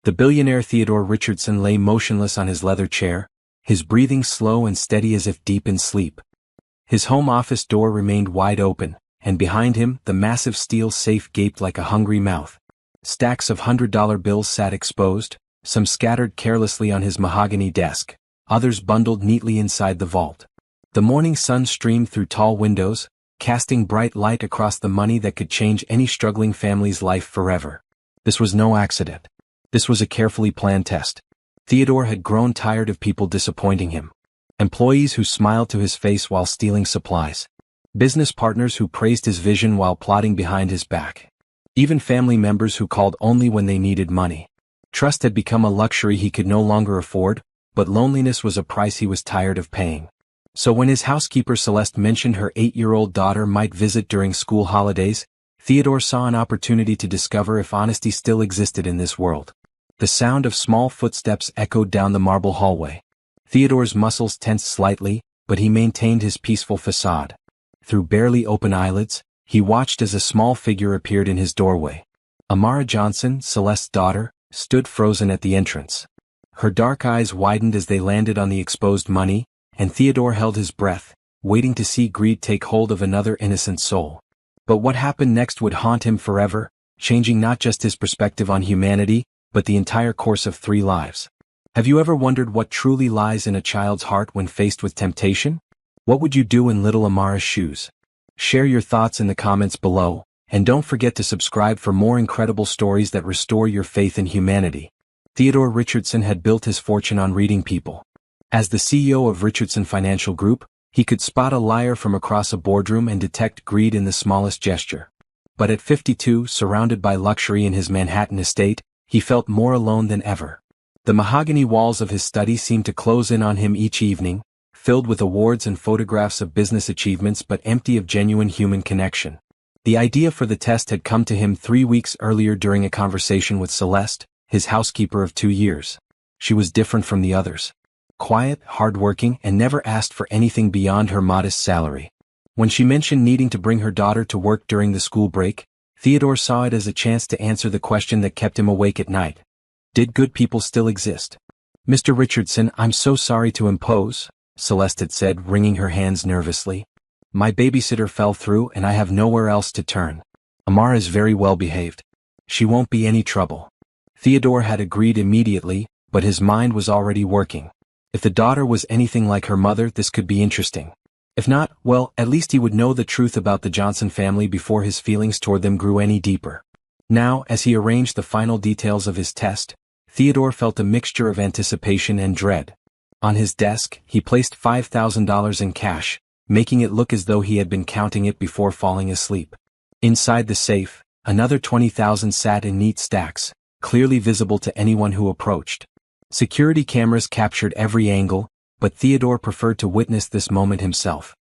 The billionaire Theodore Richardson lay motionless on his leather chair, his breathing slow and steady as if deep in sleep. His home office door remained wide open, and behind him the massive steel safe gaped like a hungry mouth. Stacks of $100 bills sat exposed, some scattered carelessly on his mahogany desk, others bundled neatly inside the vault. The morning sun streamed through tall windows, casting bright light across the money that could change any struggling family's life forever. This was no accident. This was a carefully planned test. Theodore had grown tired of people disappointing him. Employees who smiled to his face while stealing supplies. Business partners who praised his vision while plotting behind his back. Even family members who called only when they needed money. Trust had become a luxury he could no longer afford, but loneliness was a price he was tired of paying. So when his housekeeper Celeste mentioned her 8-year-old daughter might visit during school holidays, Theodore saw an opportunity to discover if honesty still existed in this world. The sound of small footsteps echoed down the marble hallway. Theodore's muscles tensed slightly, but he maintained his peaceful facade. Through barely open eyelids, he watched as a small figure appeared in his doorway. Amara Johnson, Celeste's daughter, stood frozen at the entrance. Her dark eyes widened as they landed on the exposed money, and Theodore held his breath, waiting to see greed take hold of another innocent soul. But what happened next would haunt him forever, changing not just his perspective on humanity, but the entire course of 3 lives. Have you ever wondered what truly lies in a child's heart when faced with temptation? What would you do in little Amara's shoes? Share your thoughts in the comments below, and don't forget to subscribe for more incredible stories that restore your faith in humanity. Theodore Richardson had built his fortune on reading people. As the CEO of Richardson Financial Group, he could spot a liar from across a boardroom and detect greed in the smallest gesture. But at 52, surrounded by luxury in his Manhattan estate, he felt more alone than ever. The mahogany walls of his study seemed to close in on him each evening, filled with awards and photographs of business achievements but empty of genuine human connection. The idea for the test had come to him 3 weeks earlier during a conversation with Celeste, his housekeeper of 2 years. She was different from the others. Quiet, hardworking, and never asked for anything beyond her modest salary. When she mentioned needing to bring her daughter to work during the school break, Theodore saw it as a chance to answer the question that kept him awake at night. Did good people still exist? "Mr. Richardson, I'm so sorry to impose," Celeste had said, wringing her hands nervously. "My babysitter fell through and I have nowhere else to turn. Amara is very well behaved. She won't be any trouble." Theodore had agreed immediately, but his mind was already working. If the daughter was anything like her mother, this could be interesting. If not, well, at least he would know the truth about the Johnson family before his feelings toward them grew any deeper. Now, as he arranged the final details of his test, Theodore felt a mixture of anticipation and dread. On his desk, he placed $5,000 in cash, making it look as though he had been counting it before falling asleep. Inside the safe, another $20,000 sat in neat stacks, clearly visible to anyone who approached. Security cameras captured every angle, but Theodore preferred to witness this moment himself.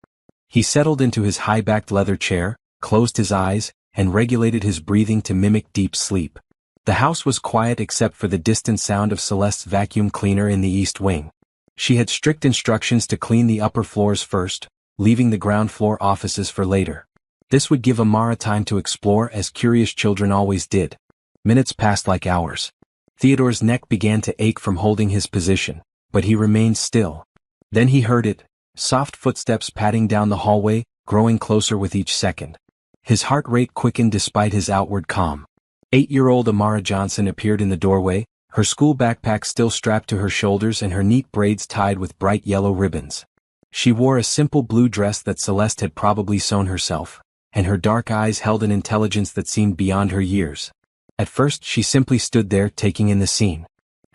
He settled into his high-backed leather chair, closed his eyes, and regulated his breathing to mimic deep sleep. The house was quiet except for the distant sound of Celeste's vacuum cleaner in the east wing. She had strict instructions to clean the upper floors first, leaving the ground floor offices for later. This would give Amara time to explore, as curious children always did. Minutes passed like hours. Theodore's neck began to ache from holding his position, but he remained still. Then he heard it, soft footsteps padding down the hallway, growing closer with each second. His heart rate quickened despite his outward calm. 8-year-old Amara Johnson appeared in the doorway, her school backpack still strapped to her shoulders and her neat braids tied with bright yellow ribbons. She wore a simple blue dress that Celeste had probably sewn herself, and her dark eyes held an intelligence that seemed beyond her years. At first she simply stood there taking in the scene.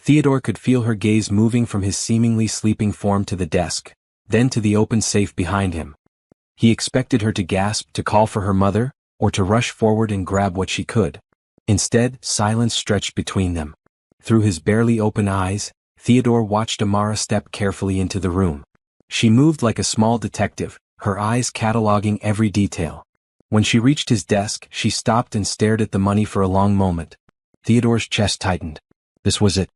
Theodore could feel her gaze moving from his seemingly sleeping form to the desk, then to the open safe behind him. He expected her to gasp, to call for her mother, or to rush forward and grab what she could. Instead, silence stretched between them. Through his barely open eyes, Theodore watched Amara step carefully into the room. She moved like a small detective, her eyes cataloging every detail. When she reached his desk, she stopped and stared at the money for a long moment. Theodore's chest tightened. This was it.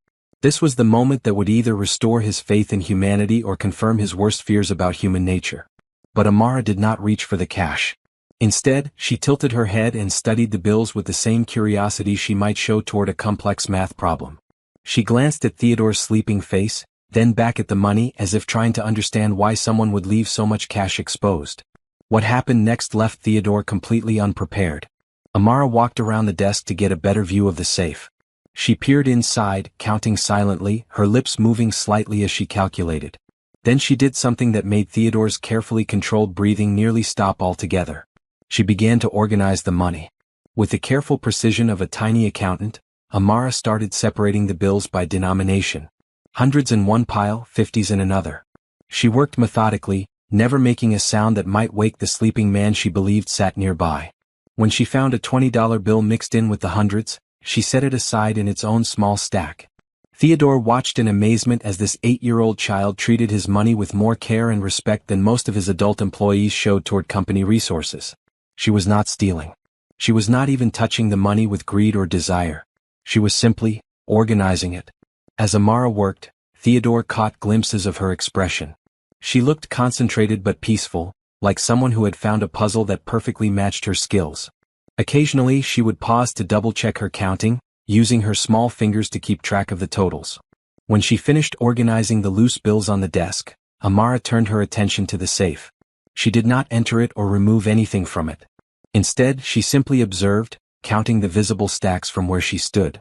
This was the moment that would either restore his faith in humanity or confirm his worst fears about human nature. But Amara did not reach for the cash. Instead, she tilted her head and studied the bills with the same curiosity she might show toward a complex math problem. She glanced at Theodore's sleeping face, then back at the money as if trying to understand why someone would leave so much cash exposed. What happened next left Theodore completely unprepared. Amara walked around the desk to get a better view of the safe. She peered inside, counting silently, her lips moving slightly as she calculated. Then she did something that made Theodore's carefully controlled breathing nearly stop altogether. She began to organize the money. With the careful precision of a tiny accountant, Amara started separating the bills by denomination. Hundreds in one pile, 50s in another. She worked methodically, never making a sound that might wake the sleeping man she believed sat nearby. When she found a $20 bill mixed in with the hundreds, she set it aside in its own small stack. Theodore watched in amazement as this 8-year-old child treated his money with more care and respect than most of his adult employees showed toward company resources. She was not stealing. She was not even touching the money with greed or desire. She was simply organizing it. As Amara worked, Theodore caught glimpses of her expression. She looked concentrated but peaceful, like someone who had found a puzzle that perfectly matched her skills. Occasionally she would pause to double-check her counting, using her small fingers to keep track of the totals. When she finished organizing the loose bills on the desk, Amara turned her attention to the safe. She did not enter it or remove anything from it. Instead, she simply observed, counting the visible stacks from where she stood.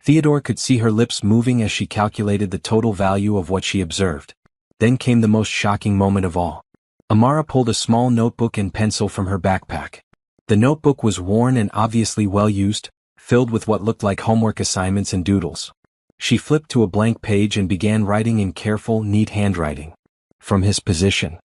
Theodore could see her lips moving as she calculated the total value of what she observed. Then came the most shocking moment of all. Amara pulled a small notebook and pencil from her backpack. The notebook was worn and obviously well used, filled with what looked like homework assignments and doodles. She flipped to a blank page and began writing in careful, neat handwriting. From his position,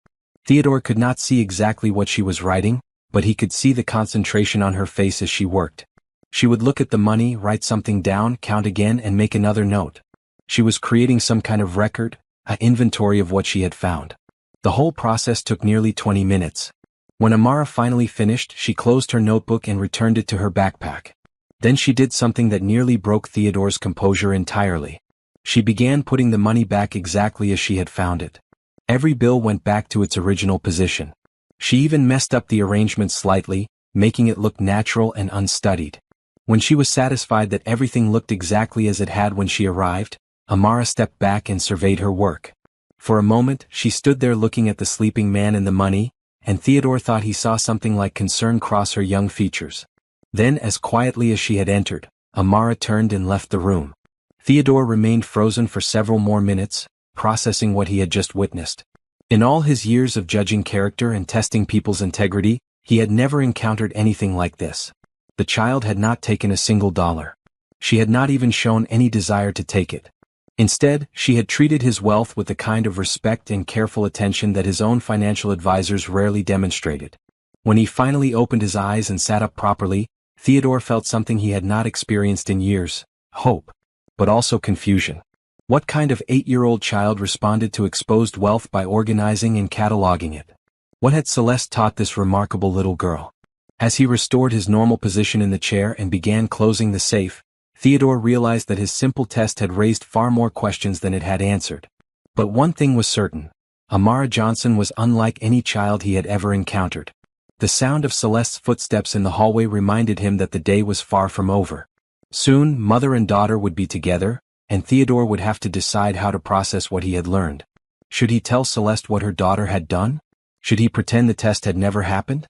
Theodore could not see exactly what she was writing, but he could see the concentration on her face as she worked. She would look at the money, write something down, count again, and make another note. She was creating some kind of record, an inventory of what she had found. The whole process took nearly 20 minutes. When Amara finally finished, she closed her notebook and returned it to her backpack. Then she did something that nearly broke Theodore's composure entirely. She began putting the money back exactly as she had found it. Every bill went back to its original position. She even messed up the arrangement slightly, making it look natural and unstudied. When she was satisfied that everything looked exactly as it had when she arrived, Amara stepped back and surveyed her work. For a moment, she stood there looking at the sleeping man and the money, and Theodore thought he saw something like concern cross her young features. Then, as quietly as she had entered, Amara turned and left the room. Theodore remained frozen for several more minutes, processing what he had just witnessed. In all his years of judging character and testing people's integrity, he had never encountered anything like this. The child had not taken a single dollar. She had not even shown any desire to take it. Instead, she had treated his wealth with the kind of respect and careful attention that his own financial advisors rarely demonstrated. When he finally opened his eyes and sat up properly, Theodore felt something he had not experienced in years: hope, but also confusion. What kind of 8-year-old child responded to exposed wealth by organizing and cataloging it? What had Celeste taught this remarkable little girl? As he restored his normal position in the chair and began closing the safe, Theodore realized that his simple test had raised far more questions than it had answered. But one thing was certain: Amara Johnson was unlike any child he had ever encountered. The sound of Celeste's footsteps in the hallway reminded him that the day was far from over. Soon, mother and daughter would be together, and Theodore would have to decide how to process what he had learned. Should he tell Celeste what her daughter had done? Should he pretend the test had never happened?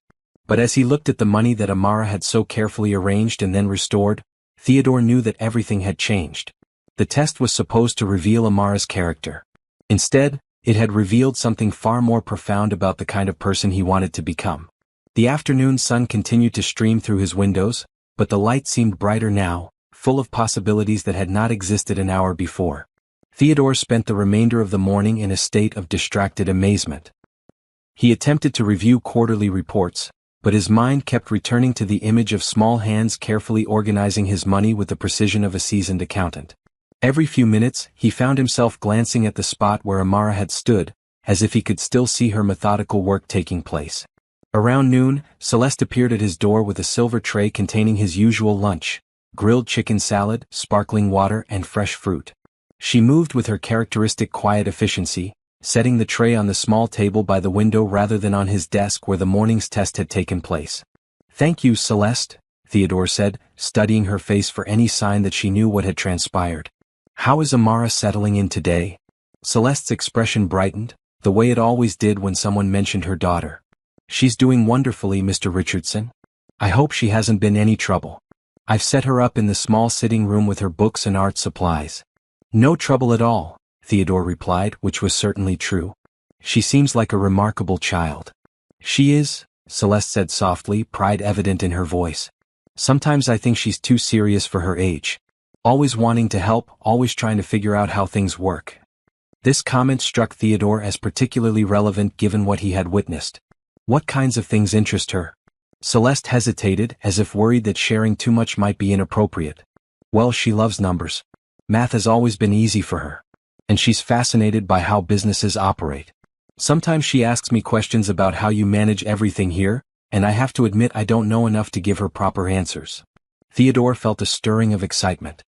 But as he looked at the money that Amara had so carefully arranged and then restored, Theodore knew that everything had changed. The test was supposed to reveal Amara's character. Instead, it had revealed something far more profound about the kind of person he wanted to become. The afternoon sun continued to stream through his windows, but the light seemed brighter now, full of possibilities that had not existed an hour before. Theodore spent the remainder of the morning in a state of distracted amazement. He attempted to review quarterly reports, but his mind kept returning to the image of small hands carefully organizing his money with the precision of a seasoned accountant. Every few minutes, he found himself glancing at the spot where Amara had stood, as if he could still see her methodical work taking place. Around noon, Celeste appeared at his door with a silver tray containing his usual lunch: grilled chicken salad, sparkling water, and fresh fruit. She moved with her characteristic quiet efficiency, setting the tray on the small table by the window rather than on his desk where the morning's test had taken place. "Thank you, Celeste," Theodore said, studying her face for any sign that she knew what had transpired. How is Amara settling in today? Celeste's expression brightened, the way it always did when someone mentioned her daughter. She's doing wonderfully, Mr. Richardson. I hope she hasn't been any trouble. I've set her up in the small sitting room with her books and art supplies. No trouble at all, Theodore replied, which was certainly true. She seems like a remarkable child. She is, Celeste said softly, pride evident in her voice. Sometimes I think she's too serious for her age. Always wanting to help, always trying to figure out how things work. This comment struck Theodore as particularly relevant given what he had witnessed. What kinds of things interest her? Celeste hesitated, as if worried that sharing too much might be inappropriate. Well, she loves numbers. Math has always been easy for her. And she's fascinated by how businesses operate. Sometimes she asks me questions about how you manage everything here, and I have to admit I don't know enough to give her proper answers. Theodore felt a stirring of excitement.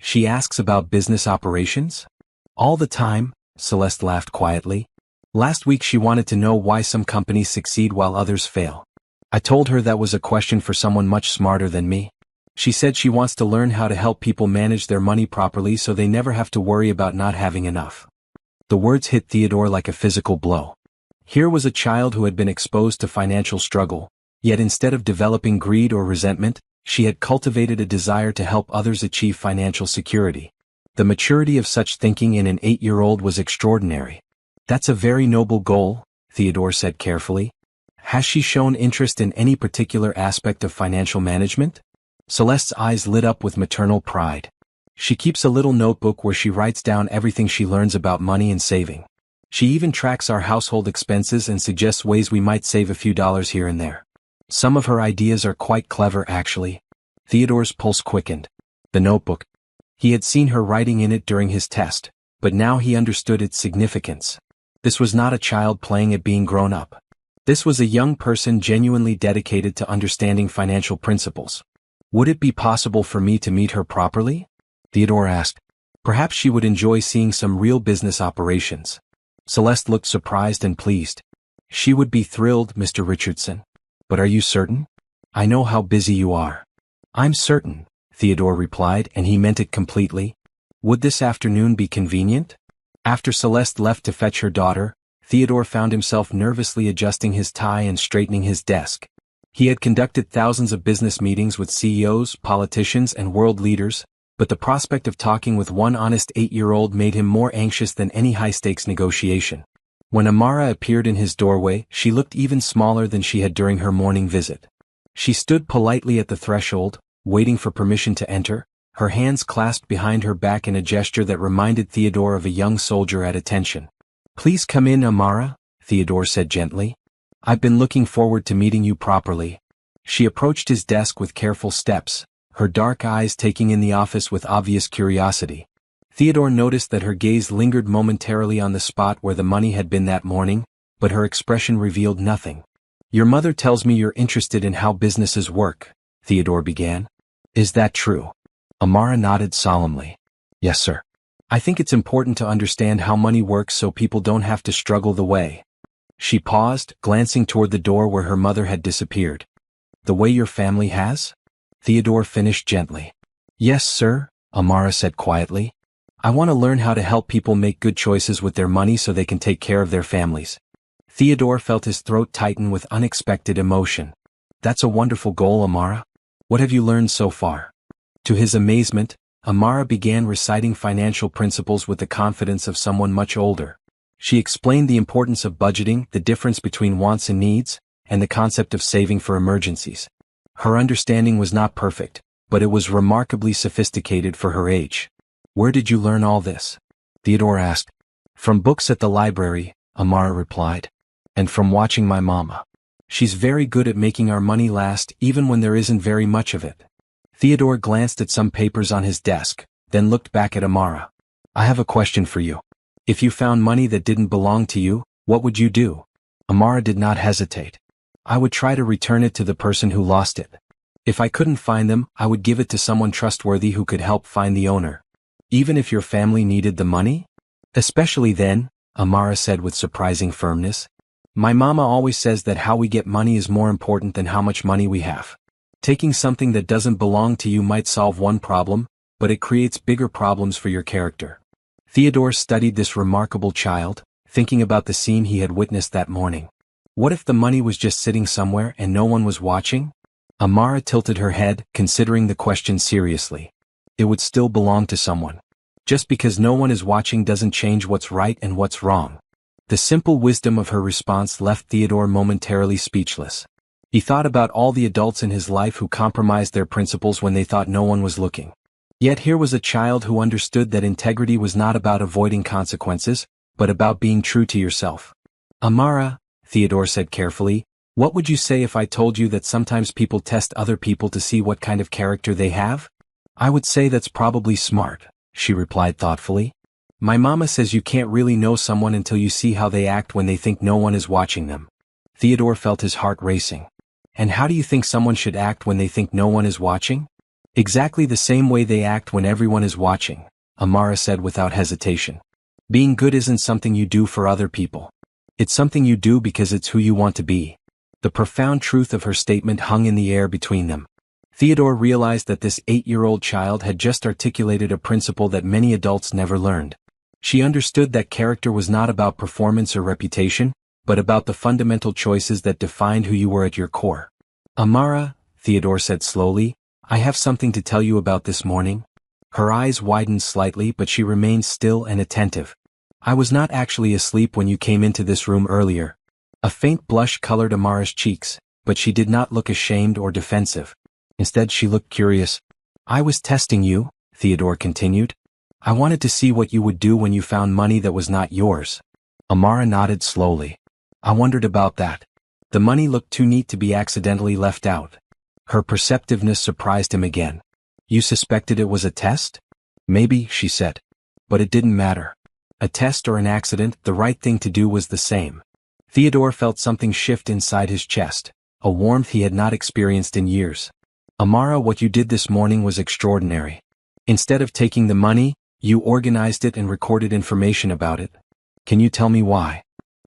She asks about business operations? All the time, Celeste laughed quietly. Last week she wanted to know why some companies succeed while others fail. I told her that was a question for someone much smarter than me. She said she wants to learn how to help people manage their money properly so they never have to worry about not having enough. The words hit Theodore like a physical blow. Here was a child who had been exposed to financial struggle, yet instead of developing greed or resentment, she had cultivated a desire to help others achieve financial security. The maturity of such thinking in an 8-year-old was extraordinary. That's a very noble goal, Theodore said carefully. Has she shown interest in any particular aspect of financial management? Celeste's eyes lit up with maternal pride. She keeps a little notebook where she writes down everything she learns about money and saving. She even tracks our household expenses and suggests ways we might save a few dollars here and there. Some of her ideas are quite clever, actually. Theodore's pulse quickened. The notebook. He had seen her writing in it during his test, but now he understood its significance. This was not a child playing at being grown up. This was a young person genuinely dedicated to understanding financial principles. Would it be possible for me to meet her properly? Theodore asked. Perhaps she would enjoy seeing some real business operations. Celeste looked surprised and pleased. She would be thrilled, Mr. Richardson. But are you certain? I know how busy you are. I'm certain, Theodore replied, and he meant it completely. Would this afternoon be convenient? After Celeste left to fetch her daughter, Theodore found himself nervously adjusting his tie and straightening his desk. He had conducted thousands of business meetings with CEOs, politicians, and world leaders, but the prospect of talking with one honest 8-year-old made him more anxious than any high-stakes negotiation. When Amara appeared in his doorway, she looked even smaller than she had during her morning visit. She stood politely at the threshold, waiting for permission to enter, her hands clasped behind her back in a gesture that reminded Theodore of a young soldier at attention. Please come in, Amara, Theodore said gently. I've been looking forward to meeting you properly. She approached his desk with careful steps, her dark eyes taking in the office with obvious curiosity. Theodore noticed that her gaze lingered momentarily on the spot where the money had been that morning, but her expression revealed nothing. Your mother tells me you're interested in how businesses work, Theodore began. Is that true? Amara nodded solemnly. Yes, sir. I think it's important to understand how money works so people don't have to struggle the way. She paused, glancing toward the door where her mother had disappeared. The way your family has? Theodore finished gently. Yes, sir, Amara said quietly. I want to learn how to help people make good choices with their money so they can take care of their families. Theodore felt his throat tighten with unexpected emotion. That's a wonderful goal, Amara. What have you learned so far? To his amazement, Amara began reciting financial principles with the confidence of someone much older. She explained the importance of budgeting, the difference between wants and needs, and the concept of saving for emergencies. Her understanding was not perfect, but it was remarkably sophisticated for her age. Where did you learn all this? Theodore asked. From books at the library, Amara replied. And from watching my mama. She's very good at making our money last even when there isn't very much of it. Theodore glanced at some papers on his desk, then looked back at Amara. I have a question for you. If you found money that didn't belong to you, what would you do? Amara did not hesitate. I would try to return it to the person who lost it. If I couldn't find them, I would give it to someone trustworthy who could help find the owner. Even if your family needed the money? Especially then, Amara said with surprising firmness. My mama always says that how we get money is more important than how much money we have. Taking something that doesn't belong to you might solve one problem, but it creates bigger problems for your character. Theodore studied this remarkable child, thinking about the scene he had witnessed that morning. What if the money was just sitting somewhere and no one was watching? Amara tilted her head, considering the question seriously. It would still belong to someone. Just because no one is watching doesn't change what's right and what's wrong. The simple wisdom of her response left Theodore momentarily speechless. He thought about all the adults in his life who compromised their principles when they thought no one was looking. Yet here was a child who understood that integrity was not about avoiding consequences, but about being true to yourself. Amara, Theodore said carefully, what would you say if I told you that sometimes people test other people to see what kind of character they have? I would say that's probably smart, she replied thoughtfully. My mama says you can't really know someone until you see how they act when they think no one is watching them. Theodore felt his heart racing. And how do you think someone should act when they think no one is watching? Exactly the same way they act when everyone is watching, Amara said without hesitation. Being good isn't something you do for other people. It's something you do because it's who you want to be. The profound truth of her statement hung in the air between them. Theodore realized that this 8-year-old child had just articulated a principle that many adults never learned. She understood that character was not about performance or reputation, but about the fundamental choices that defined who you were at your core. Amara, Theodore said slowly, I have something to tell you about this morning. Her eyes widened slightly, but she remained still and attentive. I was not actually asleep when you came into this room earlier. A faint blush colored Amara's cheeks, but she did not look ashamed or defensive. Instead she looked curious. I was testing you, Theodore continued. I wanted to see what you would do when you found money that was not yours. Amara nodded slowly. I wondered about that. The money looked too neat to be accidentally left out. Her perceptiveness surprised him again. You suspected it was a test? Maybe, she said. But it didn't matter. A test or an accident, the right thing to do was the same. Theodore felt something shift inside his chest, a warmth he had not experienced in years. Amara, what you did this morning was extraordinary. Instead of taking the money, you organized it and recorded information about it. Can you tell me why?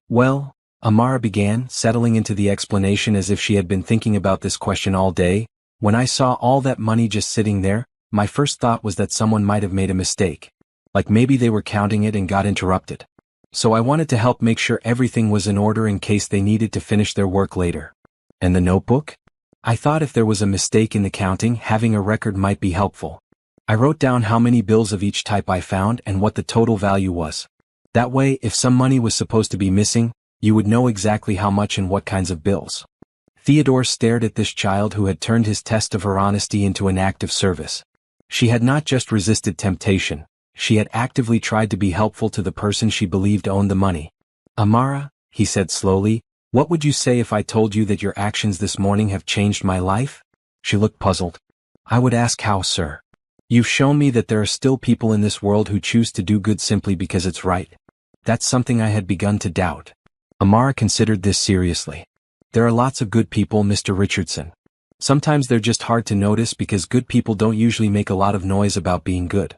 Well, Amara began, settling into the explanation as if she had been thinking about this question all day. When I saw all that money just sitting there, my first thought was that someone might have made a mistake. Like maybe they were counting it and got interrupted. So I wanted to help make sure everything was in order in case they needed to finish their work later. And the notebook? I thought if there was a mistake in the counting, having a record might be helpful. I wrote down how many bills of each type I found and what the total value was. That way, if some money was supposed to be missing, you would know exactly how much and what kinds of bills. Theodore stared at this child who had turned his test of her honesty into an act of service. She had not just resisted temptation, she had actively tried to be helpful to the person she believed owned the money. Amara, he said slowly, what would you say if I told you that your actions this morning have changed my life? She looked puzzled. I would ask how, sir. You've shown me that there are still people in this world who choose to do good simply because it's right. That's something I had begun to doubt. Amara considered this seriously. There are lots of good people, Mr. Richardson. Sometimes they're just hard to notice because good people don't usually make a lot of noise about being good.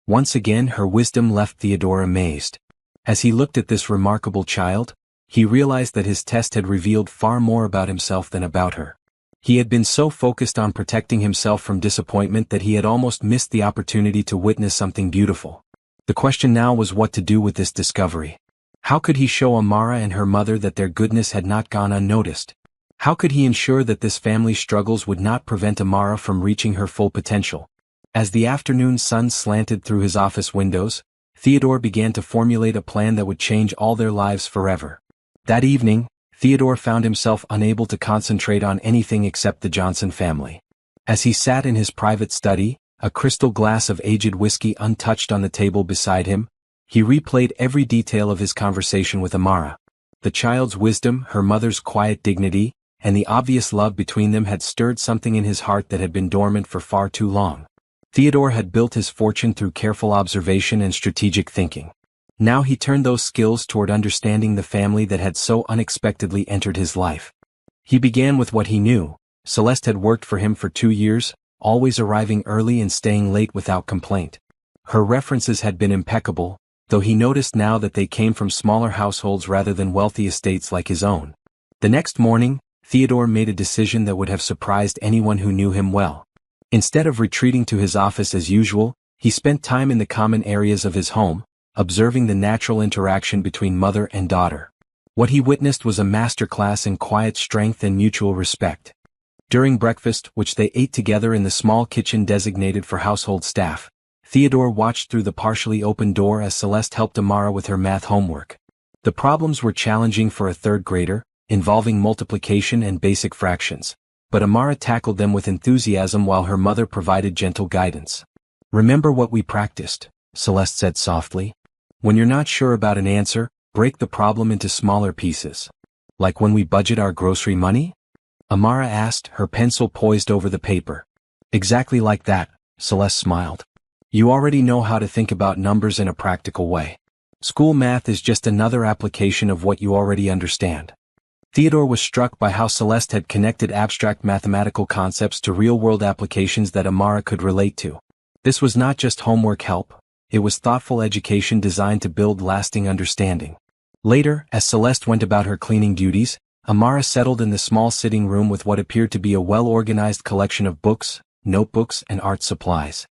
Once again her wisdom left Theodore amazed. As he looked at this remarkable child, he realized that his test had revealed far more about himself than about her. He had been so focused on protecting himself from disappointment that he had almost missed the opportunity to witness something beautiful. The question now was what to do with this discovery. How could he show Amara and her mother that their goodness had not gone unnoticed? How could he ensure that this family's struggles would not prevent Amara from reaching her full potential? As the afternoon sun slanted through his office windows, Theodore began to formulate a plan that would change all their lives forever. That evening, Theodore found himself unable to concentrate on anything except the Johnson family. As he sat in his private study, a crystal glass of aged whiskey untouched on the table beside him, he replayed every detail of his conversation with Amara. The child's wisdom, her mother's quiet dignity, and the obvious love between them had stirred something in his heart that had been dormant for far too long. Theodore had built his fortune through careful observation and strategic thinking. Now he turned those skills toward understanding the family that had so unexpectedly entered his life. He began with what he knew. Celeste had worked for him for 2 years, always arriving early and staying late without complaint. Her references had been impeccable, though he noticed now that they came from smaller households rather than wealthy estates like his own. The next morning, Theodore made a decision that would have surprised anyone who knew him well. Instead of retreating to his office as usual, he spent time in the common areas of his home, observing the natural interaction between mother and daughter. What he witnessed was a masterclass in quiet strength and mutual respect. During breakfast, which they ate together in the small kitchen designated for household staff, Theodore watched through the partially open door as Celeste helped Amara with her math homework. The problems were challenging for a third grader, involving multiplication and basic fractions, but Amara tackled them with enthusiasm while her mother provided gentle guidance. "Remember what we practiced," Celeste said softly. "When you're not sure about an answer, break the problem into smaller pieces. Like when we budget our grocery money?" Amara asked, her pencil poised over the paper. "Exactly like that," Celeste smiled. "You already know how to think about numbers in a practical way. School math is just another application of what you already understand." Theodore was struck by how Celeste had connected abstract mathematical concepts to real-world applications that Amara could relate to. This was not just homework help, it was thoughtful education designed to build lasting understanding. Later, as Celeste went about her cleaning duties, Amara settled in the small sitting room with what appeared to be a well-organized collection of books, notebooks, and art supplies.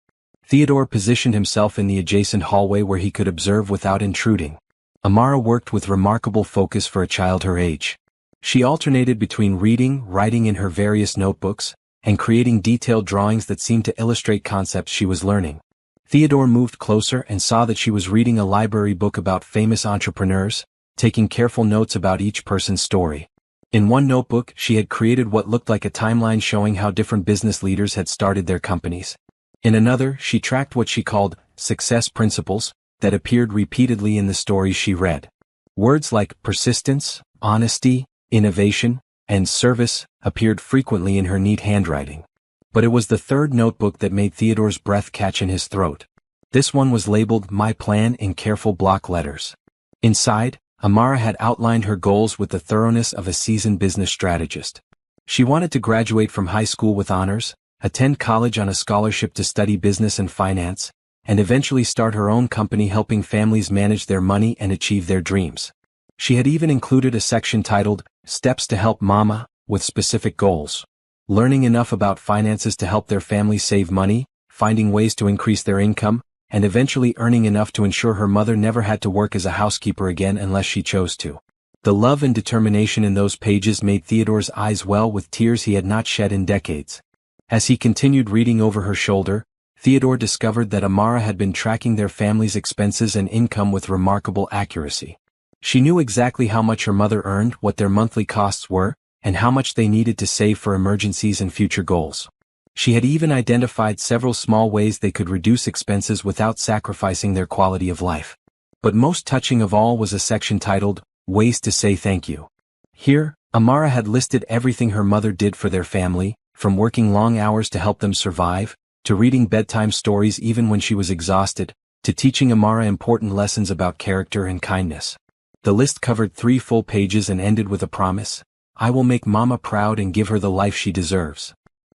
Theodore positioned himself in the adjacent hallway where he could observe without intruding. Amara worked with remarkable focus for a child her age. She alternated between reading, writing in her various notebooks, and creating detailed drawings that seemed to illustrate concepts she was learning. Theodore moved closer and saw that she was reading a library book about famous entrepreneurs, taking careful notes about each person's story. In one notebook, she had created what looked like a timeline showing how different business leaders had started their companies. In another, she tracked what she called success principles that appeared repeatedly in the stories she read. Words like persistence, honesty, innovation, and service appeared frequently in her neat handwriting. But it was the third notebook that made Theodore's breath catch in his throat. This one was labeled "My Plan" in careful block letters. Inside, Amara had outlined her goals with the thoroughness of a seasoned business strategist. She wanted to graduate from high school with honors, attend college on a scholarship to study business and finance, and eventually start her own company helping families manage their money and achieve their dreams. She had even included a section titled, "Steps to Help Mama," with specific goals. Learning enough about finances to help their family save money, finding ways to increase their income, and eventually earning enough to ensure her mother never had to work as a housekeeper again unless she chose to. The love and determination in those pages made Theodore's eyes well with tears he had not shed in decades. As he continued reading over her shoulder, Theodore discovered that Amara had been tracking their family's expenses and income with remarkable accuracy. She knew exactly how much her mother earned, what their monthly costs were, and how much they needed to save for emergencies and future goals. She had even identified several small ways they could reduce expenses without sacrificing their quality of life. But most touching of all was a section titled, "Ways to Say Thank You." Here, Amara had listed everything her mother did for their family, from working long hours to help them survive, to reading bedtime stories even when she was exhausted, to teaching Amara important lessons about character and kindness. The list covered 3 full pages and ended with a promise: "I will make Mama proud and give her the life she deserves."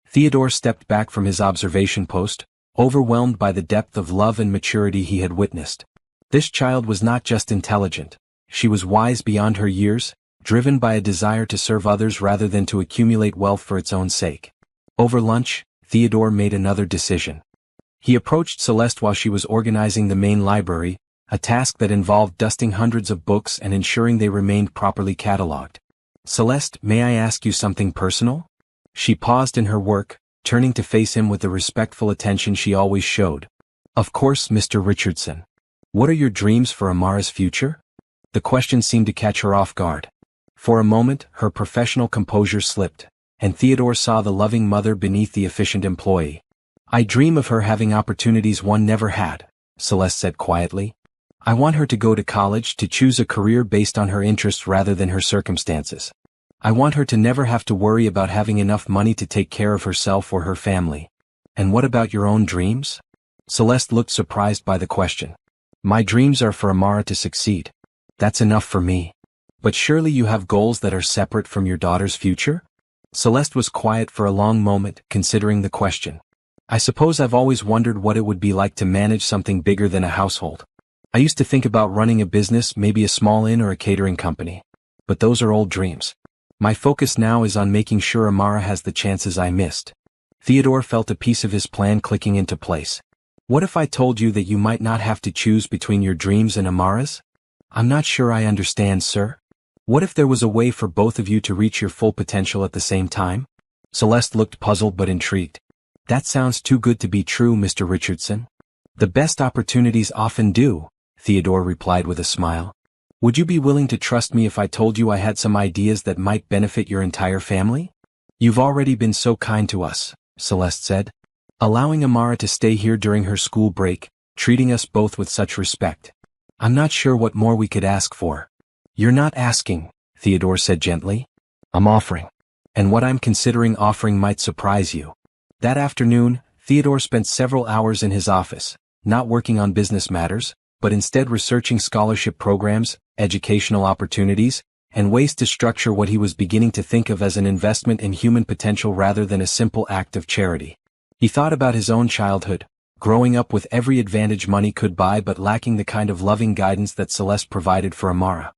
Theodore stepped back from his observation post, overwhelmed by the depth of love and maturity he had witnessed. This child was not just intelligent, she was wise beyond her years, driven by a desire to serve others rather than to accumulate wealth for its own sake. Over lunch, Theodore made another decision. He approached Celeste while she was organizing the main library, a task that involved dusting hundreds of books and ensuring they remained properly cataloged. "Celeste, may I ask you something personal?" She paused in her work, turning to face him with the respectful attention she always showed. "Of course, Mr. Richardson. What are your dreams for Amara's future?" The question seemed to catch her off guard. For a moment, her professional composure slipped, and Theodore saw the loving mother beneath the efficient employee. "I dream of her having opportunities one never had," Celeste said quietly. "I want her to go to college, to choose a career based on her interests rather than her circumstances. I want her to never have to worry about having enough money to take care of herself or her family." "And what about your own dreams?" Celeste looked surprised by the question. "My dreams are for Amara to succeed. That's enough for me. But surely you have goals that are separate from your daughter's future?" Celeste was quiet for a long moment, considering the question. "I suppose I've always wondered what it would be like to manage something bigger than a household. I used to think about running a business, maybe a small inn or a catering company. But those are old dreams. My focus now is on making sure Amara has the chances I missed." Theodore felt a piece of his plan clicking into place. What if I told you that you might not have to choose between your dreams and Amara's? I'm not sure I understand, sir. What if there was a way for both of you to reach your full potential at the same time? Celeste looked puzzled but intrigued. That sounds too good to be true, Mr. Richardson. The best opportunities often do, Theodore replied with a smile. Would you be willing to trust me if I told you I had some ideas that might benefit your entire family? You've already been so kind to us, Celeste said. Allowing Amara to stay here during her school break, treating us both with such respect. I'm not sure what more we could ask for. You're not asking, Theodore said gently. I'm offering. And what I'm considering offering might surprise you. That afternoon, Theodore spent several hours in his office, not working on business matters, but instead researching scholarship programs, educational opportunities, and ways to structure what he was beginning to think of as an investment in human potential rather than a simple act of charity. He thought about his own childhood, growing up with every advantage money could buy but lacking the kind of loving guidance that Celeste provided for Amara.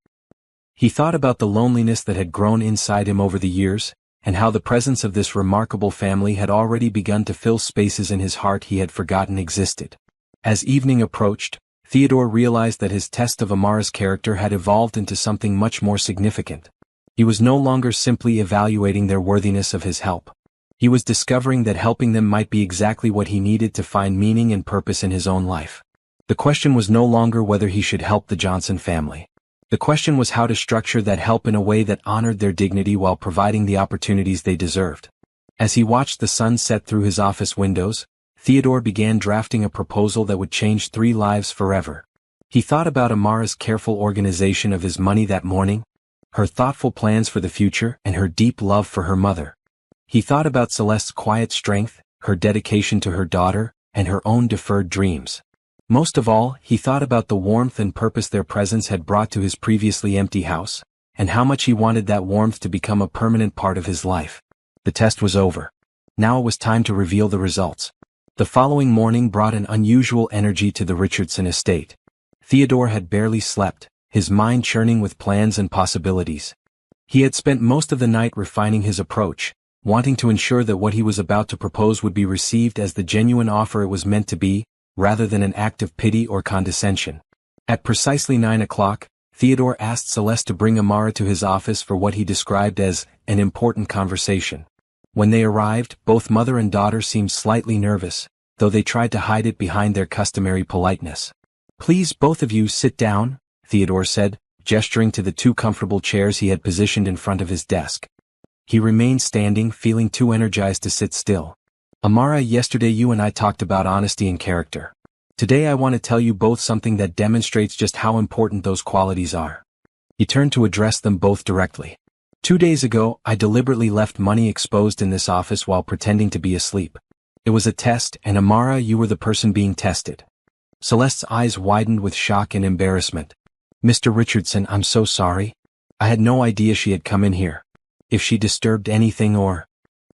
He thought about the loneliness that had grown inside him over the years, and how the presence of this remarkable family had already begun to fill spaces in his heart he had forgotten existed. As evening approached, Theodore realized that his test of Amara's character had evolved into something much more significant. He was no longer simply evaluating their worthiness of his help. He was discovering that helping them might be exactly what he needed to find meaning and purpose in his own life. The question was no longer whether he should help the Johnson family. The question was how to structure that help in a way that honored their dignity while providing the opportunities they deserved. As he watched the sun set through his office windows, Theodore began drafting a proposal that would change 3 lives forever. He thought about Amara's careful organization of his money that morning, her thoughtful plans for the future, and her deep love for her mother. He thought about Celeste's quiet strength, her dedication to her daughter, and her own deferred dreams. Most of all, he thought about the warmth and purpose their presence had brought to his previously empty house, and how much he wanted that warmth to become a permanent part of his life. The test was over. Now it was time to reveal the results. The following morning brought an unusual energy to the Richardson estate. Theodore had barely slept, his mind churning with plans and possibilities. He had spent most of the night refining his approach, wanting to ensure that what he was about to propose would be received as the genuine offer it was meant to be, rather than an act of pity or condescension. At precisely 9 o'clock, Theodore asked Celeste to bring Amara to his office for what he described as an important conversation. When they arrived, both mother and daughter seemed slightly nervous, though they tried to hide it behind their customary politeness. Please, both of you, sit down, Theodore said, gesturing to the 2 comfortable chairs he had positioned in front of his desk. He remained standing, feeling too energized to sit still. Amara, yesterday you and I talked about honesty and character. Today I want to tell you both something that demonstrates just how important those qualities are. He turned to address them both directly. 2 days ago, I deliberately left money exposed in this office while pretending to be asleep. It was a test, and Amara, you were the person being tested. Celeste's eyes widened with shock and embarrassment. Mr. Richardson, I'm so sorry. I had no idea she had come in here. If she disturbed anything or...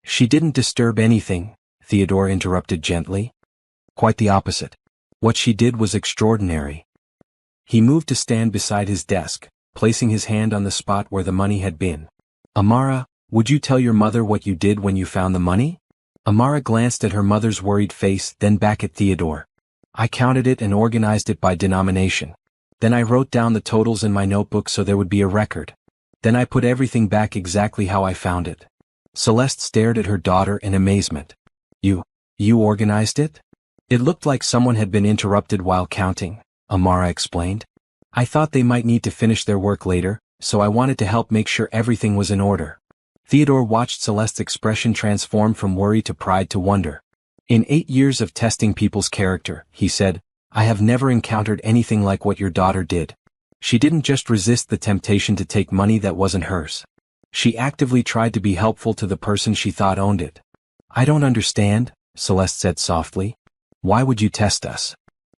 She didn't disturb anything, Theodore interrupted gently. Quite the opposite. What she did was extraordinary. He moved to stand beside his desk, placing his hand on the spot where the money had been. Amara, would you tell your mother what you did when you found the money? Amara glanced at her mother's worried face, then back at Theodore. I counted it and organized it by denomination. Then I wrote down the totals in my notebook so there would be a record. Then I put everything back exactly how I found it. Celeste stared at her daughter in amazement. You organized it? It looked like someone had been interrupted while counting, Amara explained. I thought they might need to finish their work later, so I wanted to help make sure everything was in order. Theodore watched Celeste's expression transform from worry to pride to wonder. In 8 years of testing people's character, he said, I have never encountered anything like what your daughter did. She didn't just resist the temptation to take money that wasn't hers. She actively tried to be helpful to the person she thought owned it. I don't understand, Celeste said softly. Why would you test us?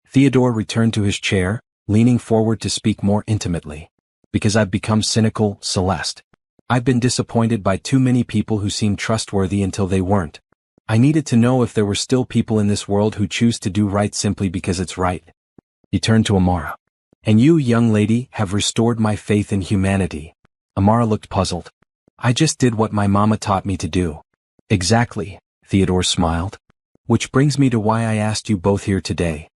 Theodore returned to his chair, leaning forward to speak more intimately. Because I've become cynical, Celeste. I've been disappointed by too many people who seemed trustworthy until they weren't. I needed to know if there were still people in this world who choose to do right simply because it's right. He turned to Amara. And you, young lady, have restored my faith in humanity. Amara looked puzzled. I just did what my mama taught me to do. Exactly, Theodore smiled. Which brings me to why I asked you both here today.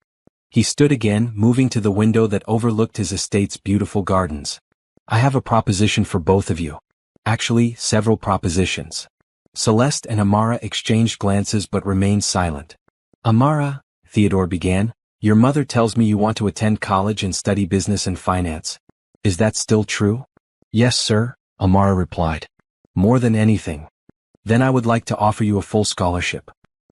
He stood again, moving to the window that overlooked his estate's beautiful gardens. I have a proposition for both of you. Actually, several propositions. Celeste and Amara exchanged glances but remained silent. Amara, Theodore began, your mother tells me you want to attend college and study business and finance. Is that still true? Yes, sir, Amara replied. More than anything. Then I would like to offer you a full scholarship.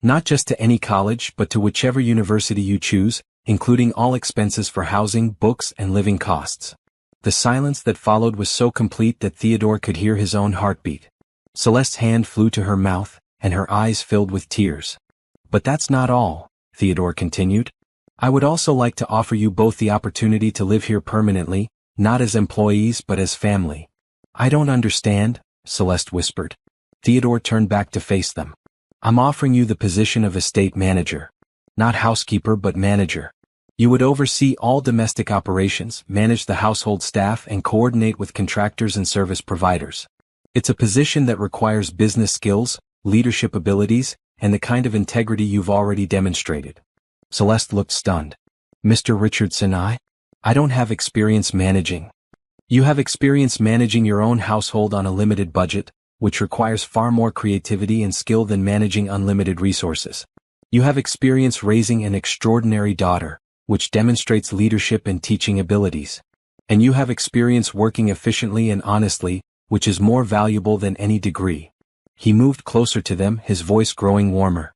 Not just to any college but to whichever university you choose, including all expenses for housing, books, and living costs. The silence that followed was so complete that Theodore could hear his own heartbeat. Celeste's hand flew to her mouth, and her eyes filled with tears. But that's not all, Theodore continued. I would also like to offer you both the opportunity to live here permanently, not as employees but as family. I don't understand, Celeste whispered. Theodore turned back to face them. I'm offering you the position of estate manager. Not housekeeper but manager. You would oversee all domestic operations, manage the household staff, and coordinate with contractors and service providers. It's a position that requires business skills, leadership abilities, and the kind of integrity you've already demonstrated. Celeste looked stunned. Mr. Richardson, I don't have experience managing. You have experience managing your own household on a limited budget, which requires far more creativity and skill than managing unlimited resources. You have experience raising an extraordinary daughter, which demonstrates leadership and teaching abilities. And you have experience working efficiently and honestly, which is more valuable than any degree. He moved closer to them, his voice growing warmer.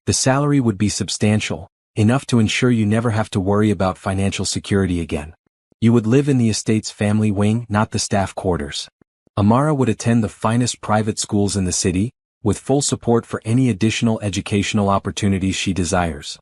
The salary would be substantial, enough to ensure you never have to worry about financial security again. You would live in the estate's family wing, not the staff quarters. Amara would attend the finest private schools in the city, with full support for any additional educational opportunities she desires.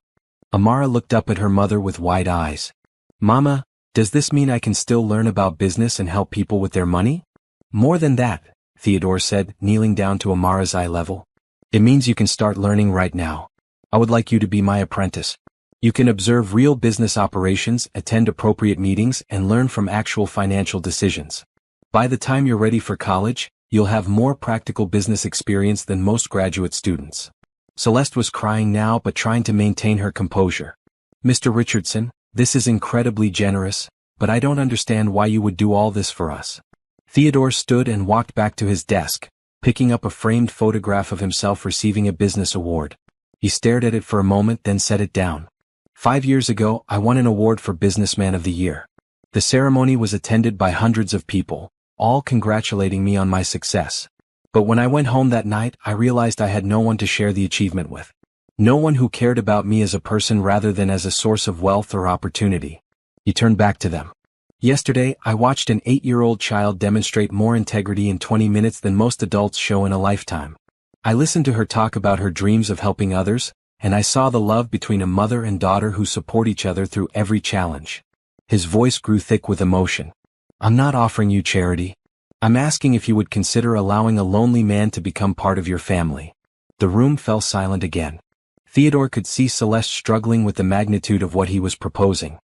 Amara looked up at her mother with wide eyes. Mama, does this mean I can still learn about business and help people with their money? More than that, Theodore said, kneeling down to Amara's eye level. It means you can start learning right now. I would like you to be my apprentice. You can observe real business operations, attend appropriate meetings, and learn from actual financial decisions. By the time you're ready for college, you'll have more practical business experience than most graduate students. Celeste was crying now but trying to maintain her composure. Mr. Richardson, this is incredibly generous, but I don't understand why you would do all this for us. Theodore stood and walked back to his desk, picking up a framed photograph of himself receiving a business award. He stared at it for a moment then set it down. 5 years ago, I won an award for Businessman of the Year. The ceremony was attended by hundreds of people, all congratulating me on my success. But when I went home that night, I realized I had no one to share the achievement with. No one who cared about me as a person rather than as a source of wealth or opportunity. He turned back to them. Yesterday, I watched an 8-year-old child demonstrate more integrity in 20 minutes than most adults show in a lifetime. I listened to her talk about her dreams of helping others, and I saw the love between a mother and daughter who support each other through every challenge. His voice grew thick with emotion. I'm not offering you charity. I'm asking if you would consider allowing a lonely man to become part of your family. The room fell silent again. Theodore could see Celeste struggling with the magnitude of what he was proposing.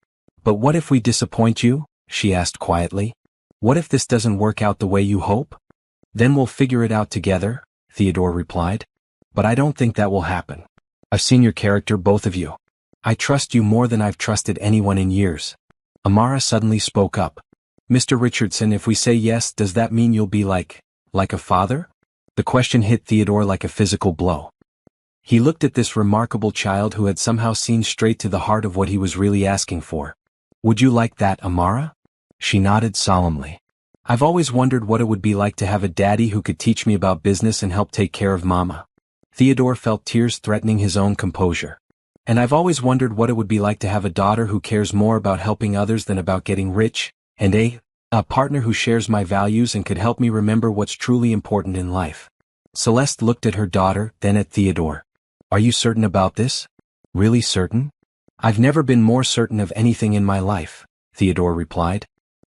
But what if we disappoint you? She asked quietly. What if this doesn't work out the way you hope? Then we'll figure it out together, Theodore replied. But I don't think that will happen. I've seen your character, both of you. I trust you more than I've trusted anyone in years. Amara suddenly spoke up. Mr. Richardson, if we say yes, does that mean you'll be like a father? The question hit Theodore like a physical blow. He looked at this remarkable child who had somehow seen straight to the heart of what he was really asking for. Would you like that, Amara? She nodded solemnly. I've always wondered what it would be like to have a daddy who could teach me about business and help take care of Mama. Theodore felt tears threatening his own composure. And I've always wondered what it would be like to have a daughter who cares more about helping others than about getting rich, and a partner who shares my values and could help me remember what's truly important in life. Celeste looked at her daughter, then at Theodore. Are you certain about this? Really certain? I've never been more certain of anything in my life, Theodore replied.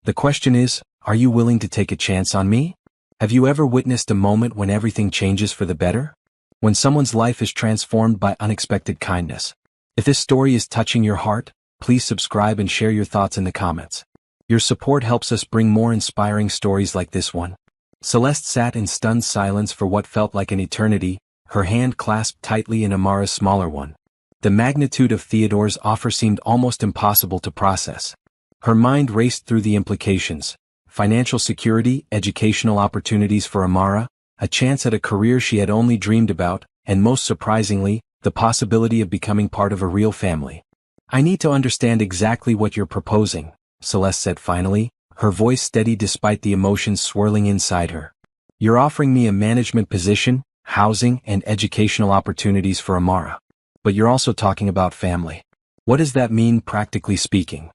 The question is, are you willing to take a chance on me? Have you ever witnessed a moment when everything changes for the better? When someone's life is transformed by unexpected kindness. If this story is touching your heart, please subscribe and share your thoughts in the comments. Your support helps us bring more inspiring stories like this one. Celeste sat in stunned silence for what felt like an eternity, her hand clasped tightly in Amara's smaller one. The magnitude of Theodore's offer seemed almost impossible to process. Her mind raced through the implications: financial security, educational opportunities for Amara, a chance at a career she had only dreamed about, and most surprisingly, the possibility of becoming part of a real family. "I need to understand exactly what you're proposing," Celeste said finally, her voice steady despite the emotions swirling inside her. "You're offering me a management position, housing, and educational opportunities for Amara. But you're also talking about family. What does that mean practically speaking?"